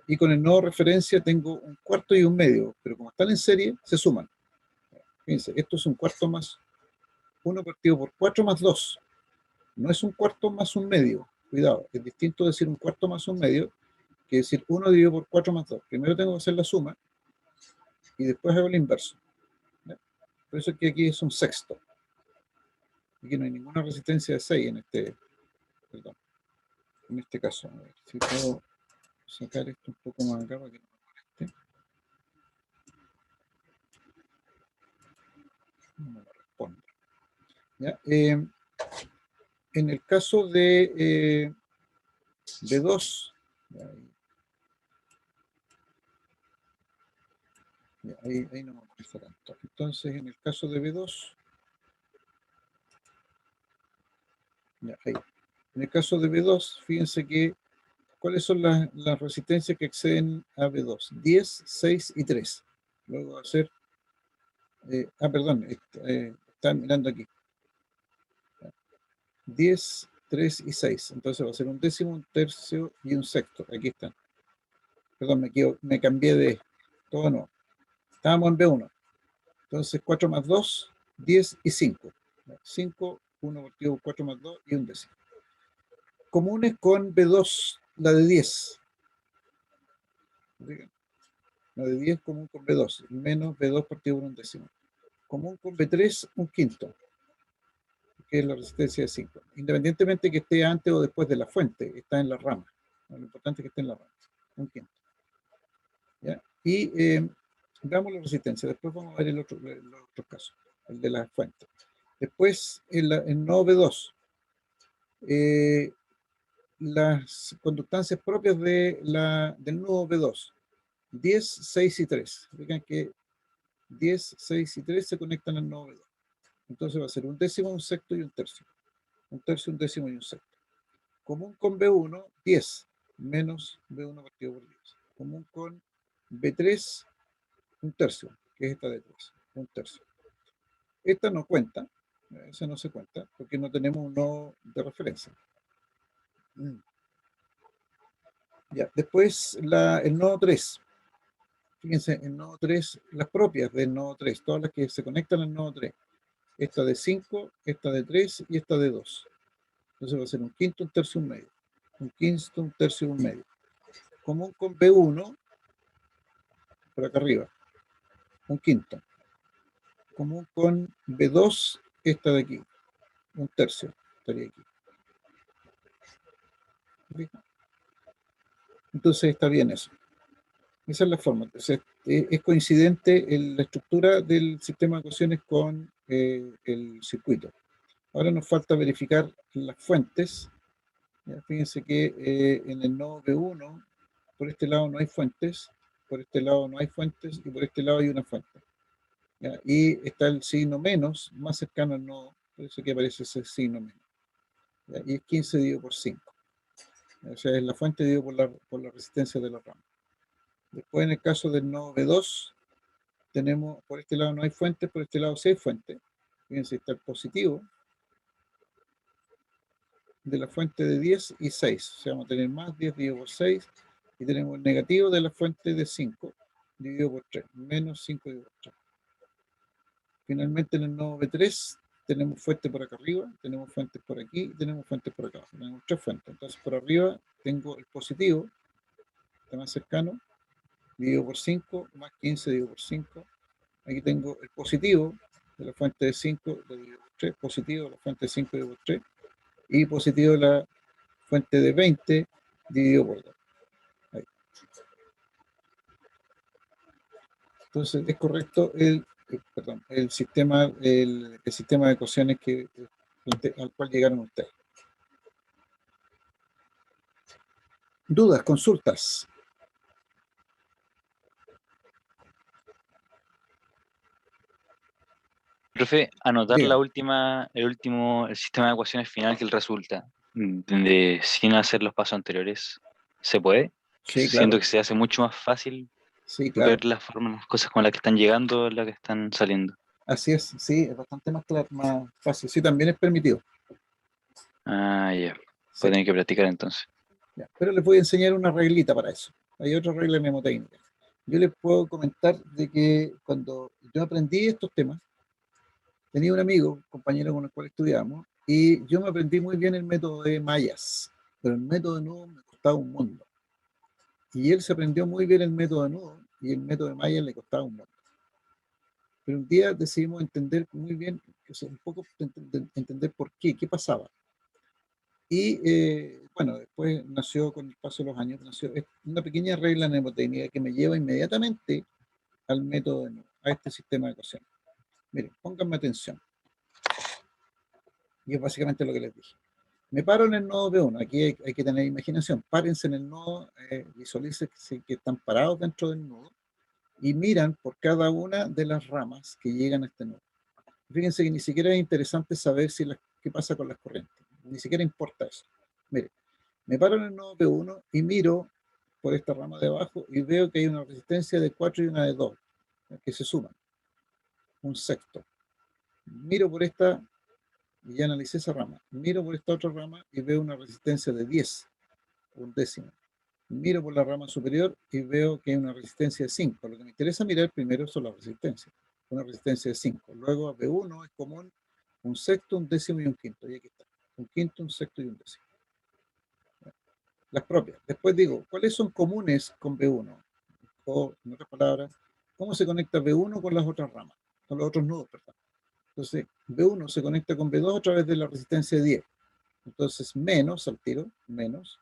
y con el nodo referencia tengo un cuarto y un medio, pero como están en serie, se suman. Fíjense, esto es un cuarto más 1 partido por 4 más 2. No es un cuarto más un medio. Cuidado, es distinto decir un cuarto más un medio que decir 1 dividido por 4 más 2. Primero tengo que hacer la suma y después hago el inverso. ¿Ya? Por eso es que aquí es un sexto. Aquí no hay ninguna resistencia de 6 en este caso. A ver si puedo sacar esto un poco más acá para que no me moleste. No me lo responde. ¿Ya? En el caso de B2, ahí no me molesta tanto. Entonces, en el caso de B2, ahí. En el caso de B2, fíjense que ¿cuáles son las resistencias que exceden a B2? 10, 6 y 3. Luego va a ser... perdón, están mirando aquí. 10, 3 y 6. Entonces va a ser un décimo, un tercio y un sexto. Aquí están. Perdón, me cambié de todo nuevo. Estábamos en B1. Entonces 4 más 2, 10 y 5. 5, 1 partido por 4 más 2 y un décimo. Comunes con B2, la de 10. La de 10 común con B2, menos B2 partido por un décimo. Común con B3, un quinto, que es la resistencia de 5. Independientemente que esté antes o después de la fuente, está en la rama. Lo importante es que esté en la rama, un quinto. ¿Ya? Y veamos la resistencia, después vamos a ver los otros casos, el de la fuente. Después, en nodo B2, las conductancias propias del nodo B2, 10, 6 y 3. Fíjense que 10, 6 y 3 se conectan al nodo B2. Entonces va a ser un décimo, un sexto y un tercio. Un tercio, un décimo y un sexto. Común con B1, 10, menos B1 partido por 10. Común con B3, un tercio, que es esta de 3, un tercio. Esta no cuenta, esa no se cuenta, porque no tenemos un nodo de referencia. Ya, después el nodo 3. Fíjense, el nodo 3, las propias del nodo 3, todas las que se conectan al nodo 3. Esta de 5, esta de 3 y esta de 2. Entonces va a ser un quinto, un tercio, un medio. Un quinto, un tercio, un medio. Común con B1, por acá arriba, un quinto. Común con B2, esta de aquí, un tercio, estaría aquí. Entonces está bien eso. Esa es la forma. Entonces, es coincidente la estructura del sistema de ecuaciones con el circuito. Ahora nos falta verificar las fuentes. Ya, fíjense que en el nodo B1, por este lado no hay fuentes, por este lado no hay fuentes y por este lado hay una fuente. ¿Ya? Y está el signo menos más cercano al nodo, por eso que aparece ese signo menos. ¿Ya? Y es 15 dividido por 5. O sea, es la fuente dividido por la resistencia de la rama. Después, en el caso del nodo B2, tenemos, por este lado no hay fuentes, por este lado sí hay fuentes. Fíjense, está el positivo de la fuente de 10 y 6. O sea, vamos a tener más 10 dividido por 6. Y tenemos el negativo de la fuente de 5 dividido por 3. Menos 5 dividido por 3. Finalmente, en el nodo B3, tenemos fuentes por acá arriba, tenemos fuentes por aquí y tenemos fuentes por acá abajo. Tenemos 3 fuentes. Entonces, por arriba tengo el positivo, está más cercano, dividido por 5, más 15 dividido por 5. Aquí tengo el positivo de la fuente de 5 dividido por 3, positivo de la fuente de 5 dividido por 3, y positivo de la fuente de 20 dividido por 2. Ahí. Entonces es correcto el sistema de ecuaciones al cual llegaron ustedes. ¿Dudas, consultas? Profe, anotar Diga. el sistema de ecuaciones final que resulta, sin hacer los pasos anteriores, ¿se puede? Sí, Siento claro. que se hace mucho más fácil Sí, claro. ver las formas, las cosas con las que están llegando, las que están saliendo. Así es, sí, es bastante más, más fácil. Sí, también es permitido. Ah, ya. Sí, Pues tener que practicar entonces. ya. Pero les voy a enseñar una reglita para eso. Hay otra regla mnemotécnica. Yo les puedo comentar de que cuando yo aprendí estos temas, tenía un amigo, compañero con el cual estudiábamos, y yo me aprendí muy bien el método de mallas, pero el método de nudo me costaba un mundo. Y él se aprendió muy bien el método de nudo, y el método de mallas le costaba un mundo. Pero un día decidimos entender muy bien, o sea, un poco entender por qué pasaba. Y bueno, después nació, con el paso de los años, nació una pequeña regla mnemotécnica que me lleva inmediatamente al método de nudo, a este sistema de ecuaciones. Miren, pónganme atención. Y es básicamente lo que les dije. Me paro en el nodo B1, aquí hay que tener imaginación. Párense en el nodo, visualicen que están parados dentro del nodo y miran por cada una de las ramas que llegan a este nodo. Fíjense que ni siquiera es interesante saber qué pasa con las corrientes, ni siquiera importa eso. Mire, me paro en el nodo P1 y miro por esta rama de abajo y veo que hay una resistencia de 4 y una de 2, que se suman, un sexto. Miro por esta, y ya analicé esa rama, miro por esta otra rama y veo una resistencia de 10, un décimo. Miro por la rama superior y veo que hay una resistencia de 5. Lo que me interesa mirar primero son las resistencias. Una resistencia de 5. Luego a B1 es común un sexto, un décimo y un quinto. Y aquí está. Un quinto, un sexto y un décimo. Las propias. Después digo, ¿cuáles son comunes con B1? O, en otras palabras, ¿cómo se conecta B1 con las otras ramas? Con los otros nudos, perdón. Entonces, B1 se conecta con B2 a través de la resistencia de 10. Entonces, menos al tiro, menos,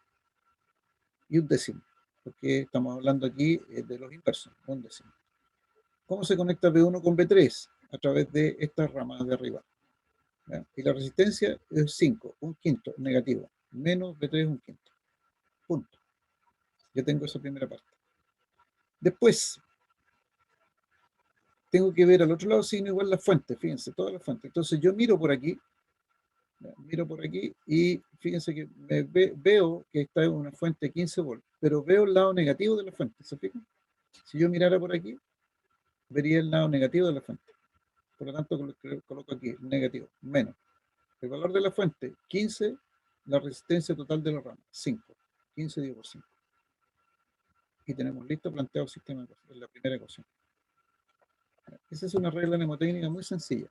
y un décimo, porque estamos hablando aquí de los inversos, un décimo. ¿Cómo se conecta B1 con B3? A través de estas ramas de arriba. ¿Ya? Y la resistencia es 5, un quinto, negativo, menos B3 un quinto. Punto. Ya tengo esa primera parte. Después, tengo que ver al otro lado signo igual la fuente, fíjense, todas las fuentes. Entonces yo miro por aquí y fíjense que veo que está en una fuente de 15 volts, pero veo el lado negativo de la fuente, ¿se fijan? Si yo mirara por aquí, vería el lado negativo de la fuente. Por lo tanto, coloco aquí negativo, menos. El valor de la fuente, 15, la resistencia total de la rama, 5. 15 dividido por 5. Y tenemos listo planteado el sistema en la primera ecuación. Esa es una regla mnemotécnica muy sencilla,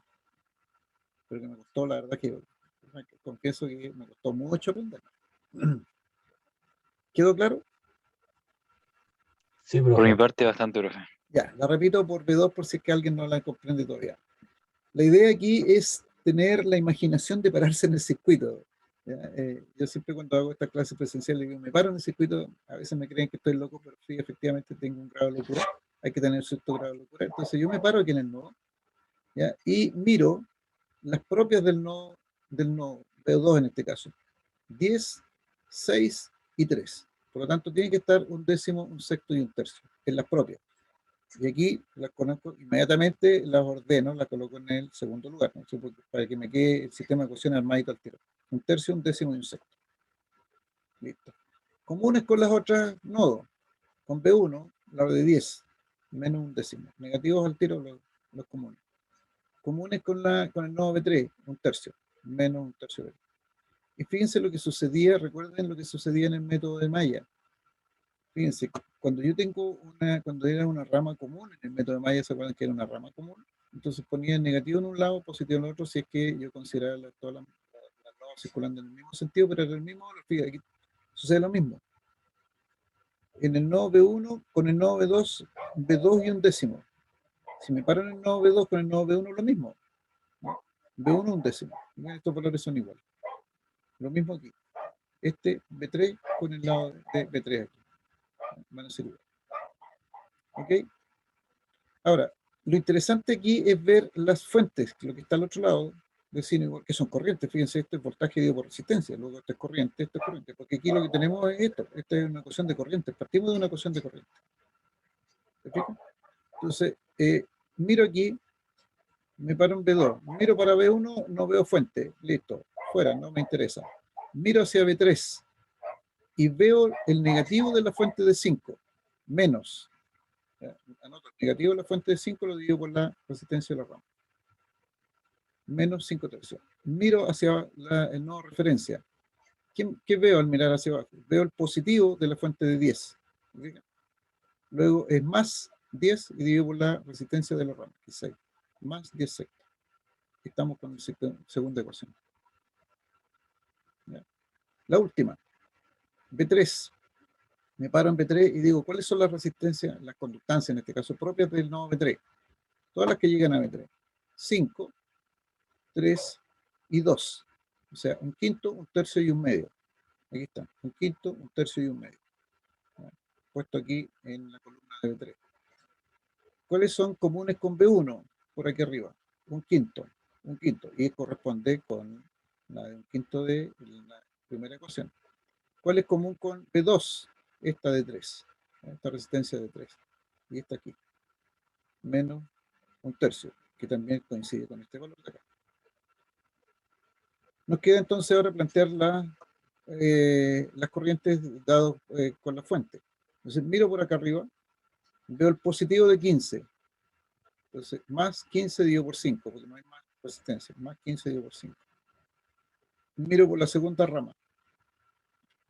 pero que me costó, la verdad que confieso que me costó mucho aprender. ¿Quedó claro? Sí, Por mi profe. parte, bastante, profe. Ya, la repito por B2 por si es que alguien no la comprende todavía. La idea aquí es tener la imaginación de pararse en el circuito. Yo siempre cuando hago estas clases presenciales digo, me paro en el circuito, a veces me creen que estoy loco, pero sí, efectivamente tengo un grado de locura, hay que tener cierto grado de locura. Entonces yo me paro aquí en el nodo, ¿ya? Y miro las propias del nodo B2 en este caso, 10, 6 y 3. Por lo tanto, tiene que estar un décimo, un sexto y un tercio, en las propias. Y aquí las conozco inmediatamente, las ordeno, las coloco en el segundo lugar, ¿no? Para que me quede el sistema de ecuaciones armadito al tiro. Un tercio, un décimo y un sexto. Listo. Comunes con las otras nodos. Con B1, la de 10, menos un décimo. Negativos al tiro los comunes. Comunes con el nodo B3, un tercio, menos un tercio. Y fíjense lo que sucedía, recuerden lo que sucedía en el método de Maya. Fíjense, cuando era una rama común, en el método de Maya se acuerdan que era una rama común, entonces ponía negativo en un lado, positivo en el otro, si es que yo consideraba todas las nodas circulando en el mismo sentido, pero era el mismo, fíjate, aquí sucede lo mismo. En el nodo B1 con el nodo B2, B2 y un décimo. Si me paro en el nodo B2 con el nodo B1, lo mismo. B1 un décimo. Estos valores son iguales. Lo mismo aquí. Este B3 con el lado de B3 aquí. Van a ser iguales. ¿Ok? Ahora, lo interesante aquí es ver las fuentes, lo que está al otro lado, igual, que son corrientes. Fíjense, este es voltaje dividido por resistencia, luego esto es corriente, porque aquí lo que tenemos es esto, esta es una ecuación de corriente, partimos de una ecuación de corriente. ¿Se fijan? Entonces, miro aquí Me paro en B2. Miro para B1, no veo fuente. Listo, fuera, no me interesa. Miro hacia B3 y veo el negativo de la fuente de 5, menos. Anoto el negativo de la fuente de 5, lo divido por la resistencia de la rama. Menos 5 tercios. Miro hacia el nodo referencia. ¿Qué veo al mirar hacia abajo? Veo el positivo de la fuente de 10. Luego es más 10 y divido por la resistencia de la rama, que es 6. Más 10 sextos. Estamos con la segunda ecuación. ¿Ya? La última, B3. Me paro en B3 y digo, ¿cuáles son las resistencias, las conductancias, en este caso, propias del nodo B3? Todas las que llegan a B3. 5, 3 y 2. O sea, un quinto, un tercio y un medio. Aquí está, un quinto, un tercio y un medio. ¿Ya? Puesto aquí en la columna de B3. ¿Cuáles son comunes con B1? Por aquí arriba. Un quinto. Y corresponde con la de un quinto de la primera ecuación. ¿Cuál es común con B2? Esta de 3. Esta resistencia de 3. Y esta aquí. Menos un tercio, que también coincide con este valor de acá. Nos queda entonces ahora plantear las corrientes dadas con la fuente. Entonces miro por acá arriba, veo el positivo de 15. Entonces, más 15 dividido por 5, porque no hay más resistencia. Más 15 dividido por 5. Miro por la segunda rama.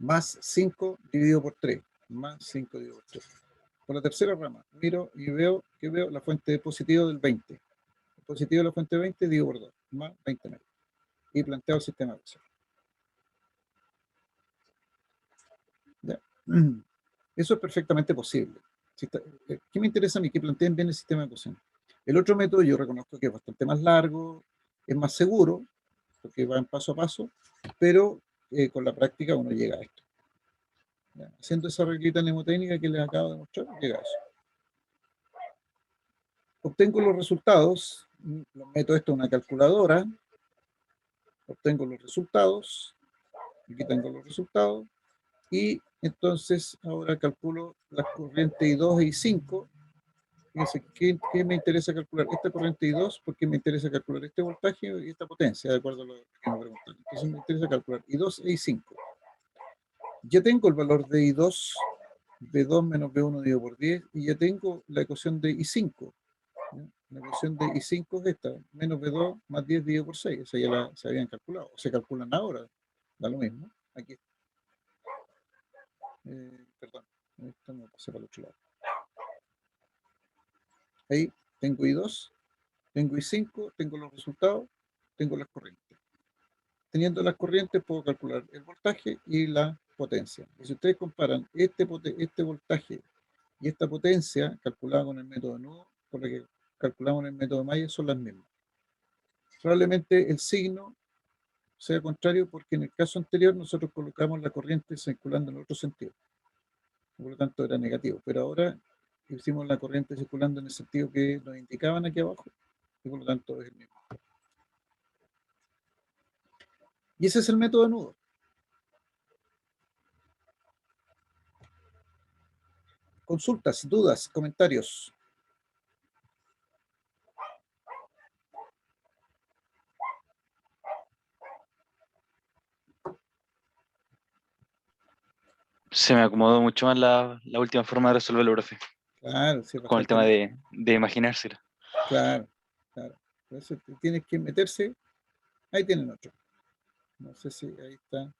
Más 5 dividido por 3. Más 5 dividido por 3. Por la tercera rama, miro y veo la fuente de positivo del 20. El positivo de la fuente de 20 dividido por 2. Más 20 metros. Y planteo el sistema de ecuación. ¿Ya? Eso es perfectamente posible. ¿Qué me interesa a mí? Que planteen bien el sistema de ecuación. El otro método yo reconozco que es bastante más largo, es más seguro, porque va en paso a paso, pero con la práctica uno llega a esto. ¿Ya? Haciendo esa reglita mnemotécnica que les acabo de mostrar, llega a eso. Obtengo los resultados, meto esto en una calculadora, obtengo los resultados, aquí tengo los resultados, y entonces ahora calculo las corrientes I2 e I5. Fíjense, ¿qué me interesa calcular? Esta corriente I2, porque me interesa calcular este voltaje y esta potencia, de acuerdo a lo que me preguntan. Entonces me interesa calcular I2 e I5. Ya tengo el valor de I2, B2 menos B1 dividido por 10, y ya tengo la ecuación de I5. ¿Ya? La ecuación de I5 es esta, menos B2 más 10 dividido por 6. Esa ya se habían calculado, o se calculan ahora, da lo mismo. Aquí está. Perdón, esto me pasé para el otro lado. Ahí tengo I2, tengo I5, tengo los resultados, tengo las corrientes. Teniendo las corrientes puedo calcular el voltaje y la potencia. Y si ustedes comparan este voltaje y esta potencia calculada con el método de nudo, con la que calculamos en el método de Mayer, son las mismas. Probablemente el signo sea contrario porque en el caso anterior nosotros colocamos la corriente circulando en otro sentido. Por lo tanto era negativo. Pero ahora hicimos la corriente circulando en el sentido que nos indicaban aquí abajo y por lo tanto es el mismo. Y ese es el método de nudo. Consultas, dudas, comentarios. Se me acomodó mucho más la última forma de resolverlo, profe. Claro, sí, Con el tema de imaginárselo. Claro, claro. Entonces tienes que meterse. Ahí tienen otro. No sé si ahí está.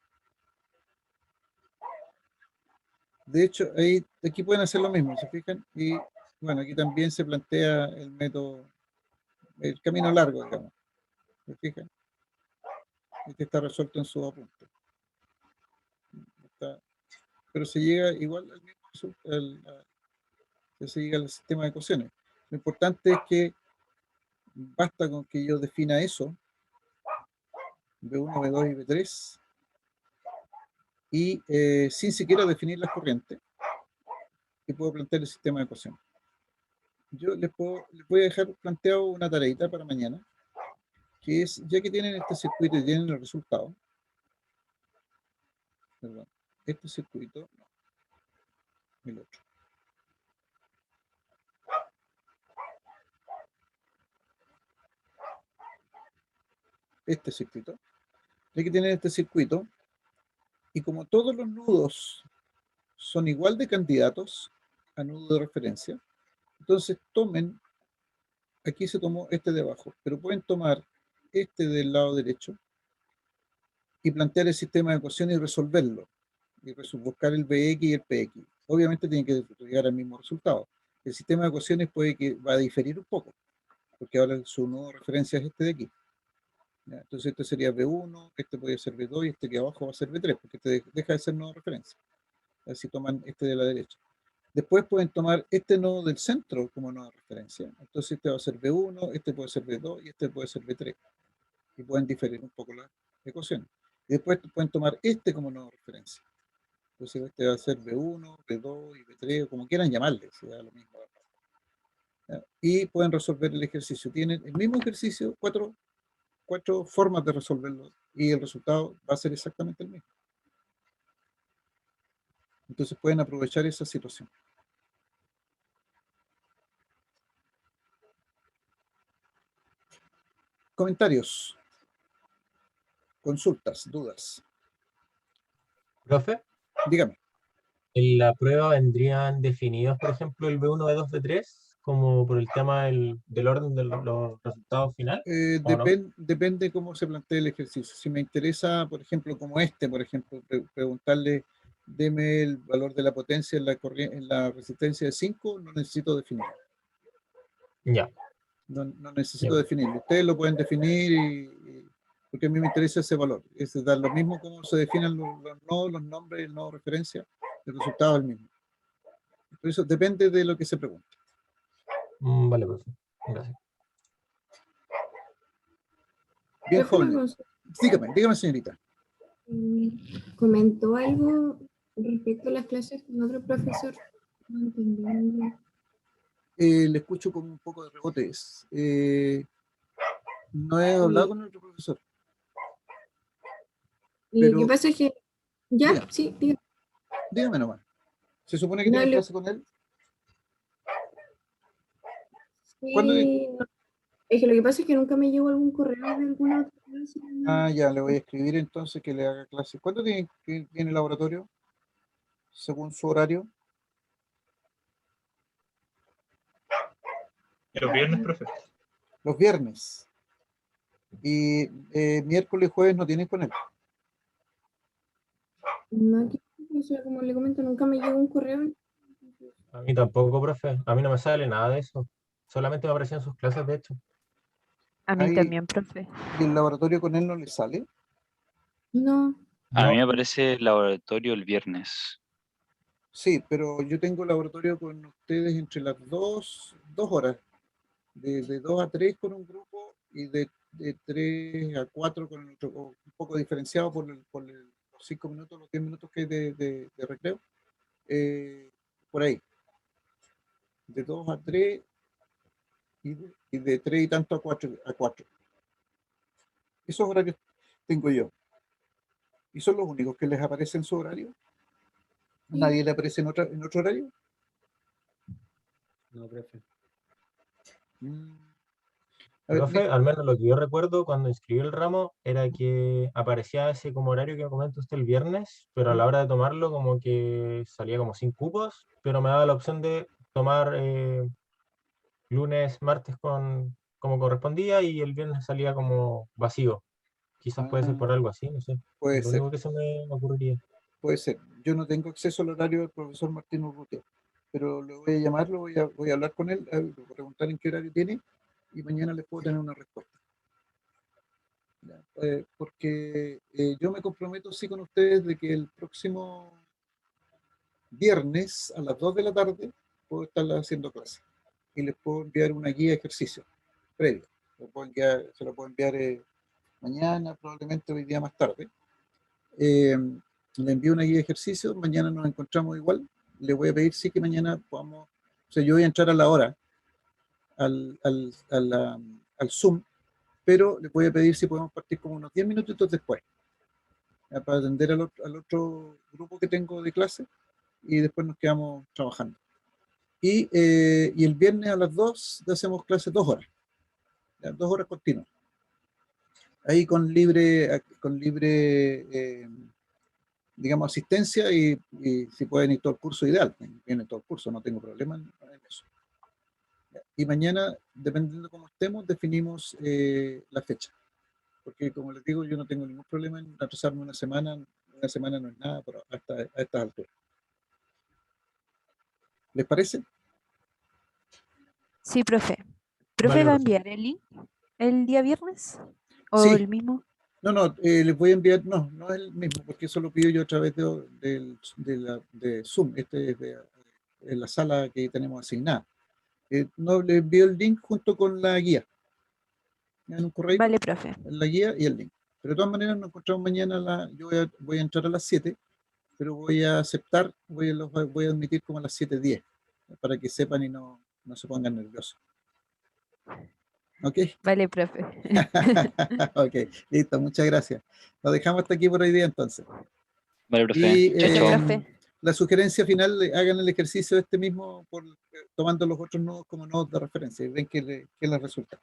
De hecho, aquí pueden hacer lo mismo, ¿se fijan? Y bueno, aquí también se plantea el método, el camino largo, digamos. ¿Se fijan? Este está resuelto en su apunte. Pero se llega igual al mismo se llega al sistema de ecuaciones. Lo importante es que basta con que yo defina eso, B1, B2 y B3, y sin siquiera definir las corrientes, y puedo plantear el sistema de ecuaciones. Yo les voy a dejar planteado una tareita para mañana, que es, ya que tienen este circuito y tienen el resultado, perdón, este circuito, no, el otro. este circuito. Tiene que tener este circuito, y como todos los nudos son igual de candidatos a nudo de referencia, entonces tomen, aquí se tomó este de abajo, pero pueden tomar este del lado derecho y plantear el sistema de ecuaciones y resolverlo, y buscar el Bx y el Px. Obviamente tienen que llegar al mismo resultado. El sistema de ecuaciones va a diferir un poco, porque ahora su nudo de referencia es este de aquí. ¿Ya? Entonces este sería B1, este puede ser B2 y este que abajo va a ser B3, porque este deja de ser nodo de referencia. Así toman este de la derecha. Después pueden tomar este nodo del centro como nodo de referencia. Entonces este va a ser B1, este puede ser B2 y este puede ser B3. Y pueden diferir un poco las ecuaciones. Y después pueden tomar este como nodo de referencia. Entonces este va a ser B1, B2 y B3, o como quieran llamarle, si da lo mismo. ¿Ya? Y pueden resolver el ejercicio. Tienen el mismo ejercicio, cuatro formas de resolverlo, y el resultado va a ser exactamente el mismo. Entonces pueden aprovechar esa situación. Comentarios, consultas, dudas. Profe, Dígame. en la prueba vendrían definidos, por ejemplo, el B1, B2, B3, como por el tema del orden de los resultados final. ¿O no? Depende cómo se plantee el ejercicio. Si me interesa, por ejemplo, como por ejemplo, preguntarle, deme el valor de la potencia en la resistencia de 5, no necesito definirlo. Ya. No necesito definirlo. Ustedes lo pueden definir, porque a mí me interesa ese valor. Es dar lo mismo como se definen los nodos, los nombres, el nodo de referencia, el resultado es el mismo. Por eso depende de lo que se pregunte. Vale, profe. Gracias. Bien, Profe, una joven. consulta. Dígame, señorita. Comentó algo respecto a las clases con otro profesor. No entendí muy bien. Le escucho con un poco de rebotes. No he hablado con otro profesor. Lo que pasa es que... ¿Ya? Dígame. Sí, dígame. Dígame nomás. ¿Se supone que No, tiene clase con él? ¿Cuándo? Sí, no. Es que lo que pasa es que nunca me llegó algún correo de alguna otra clase. Ya, le voy a escribir entonces que le haga clase. ¿Cuándo tiene el laboratorio? Según su horario. Los viernes, profe. Los viernes. Y miércoles y jueves no tienen con él. No, o sea, como le comento, nunca me llegó un correo. A mí tampoco, profe. A mí no me sale nada de eso. Solamente me aparecían sus clases, de hecho. A mí Ahí, también, profe. ¿y el laboratorio con él no le sale? No. A mí No. me aparece el laboratorio el viernes. Sí, pero yo tengo laboratorio con ustedes entre las 2 horas. De 2 a 3 con un grupo y de 3 a 4 con el otro, un poco diferenciado por los 5 minutos, los 10 minutos que hay de recreo. Por ahí. De 2 a 3 y de 3 y tanto a 4. Esos horarios tengo yo. ¿Y son los únicos que les aparece en su horario? ¿Nadie le aparece en otro horario? No, profe. A ver, Profe, al menos lo que yo recuerdo cuando inscribí el ramo era que aparecía ese como horario que comenta usted el viernes, pero a la hora de tomarlo como que salía como sin cupos, pero me daba la opción de tomar lunes, martes como correspondía y el viernes salía como vacío. Quizás puede ser por algo así, no sé. puede Es lo ser, único que se me ocurriría. puede ser. Yo no tengo acceso al horario del profesor Martín Urrutia, pero lo voy a llamar, voy a hablar con él, a preguntar en qué horario tiene, y mañana les puedo tener una respuesta. Ya, porque yo me comprometo sí con ustedes de que el próximo viernes a las 2 de la tarde puedo estar haciendo clase y les puedo enviar una guía de ejercicio previo. Se lo puedo enviar mañana, probablemente hoy día más tarde. Le envío una guía de ejercicio, mañana nos encontramos igual. Le voy a pedir sí que mañana podamos, o sea, yo voy a entrar a la hora al Zoom, pero le voy a pedir si podemos partir como unos 10 minutitos después, para atender al otro grupo que tengo de clase, y después nos quedamos trabajando. Y el viernes a las 2 hacemos clase 2 horas, 2 horas continuas. ahí con libre, digamos, asistencia y si pueden ir todo el curso, ideal. Viene todo el curso, no tengo problema en eso. Y mañana, dependiendo de cómo estemos, definimos la fecha. Porque, como les digo, yo no tengo ningún problema en atrasarme una semana. Una semana no es nada a estas alturas. ¿Les parece? Sí, profe. ¿Profe Vale, va a profe. enviar el link el día viernes? ¿O Sí. el mismo? No, les voy a enviar, no es el mismo, porque eso lo pido yo a través de Zoom, este es en la sala que tenemos asignada. No, les envío el link junto con la guía. En un correo, Vale, profe. la guía y el link. Pero de todas maneras nos encontramos mañana, yo voy a entrar a las 7, pero voy a aceptar, los voy a admitir como a las 7:10, para que sepan y no se pongan nerviosos. ¿Ok? Vale, profe. Ok, listo, muchas gracias. Nos dejamos hasta aquí por hoy día entonces. Vale, profe. Y Chao, chao. profe. la sugerencia final, hagan el ejercicio este mismo tomando los otros nodos como nodos de referencia y ven qué les resulta.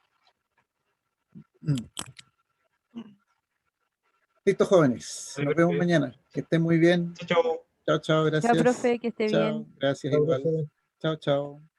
Listo, jóvenes. Vale, Nos vemos profe. mañana. Que estén muy bien. Chao, chao. Chao, gracias. Chao, profe, que esté Chao, bien. gracias Chao, igual. profe. Chao, chao.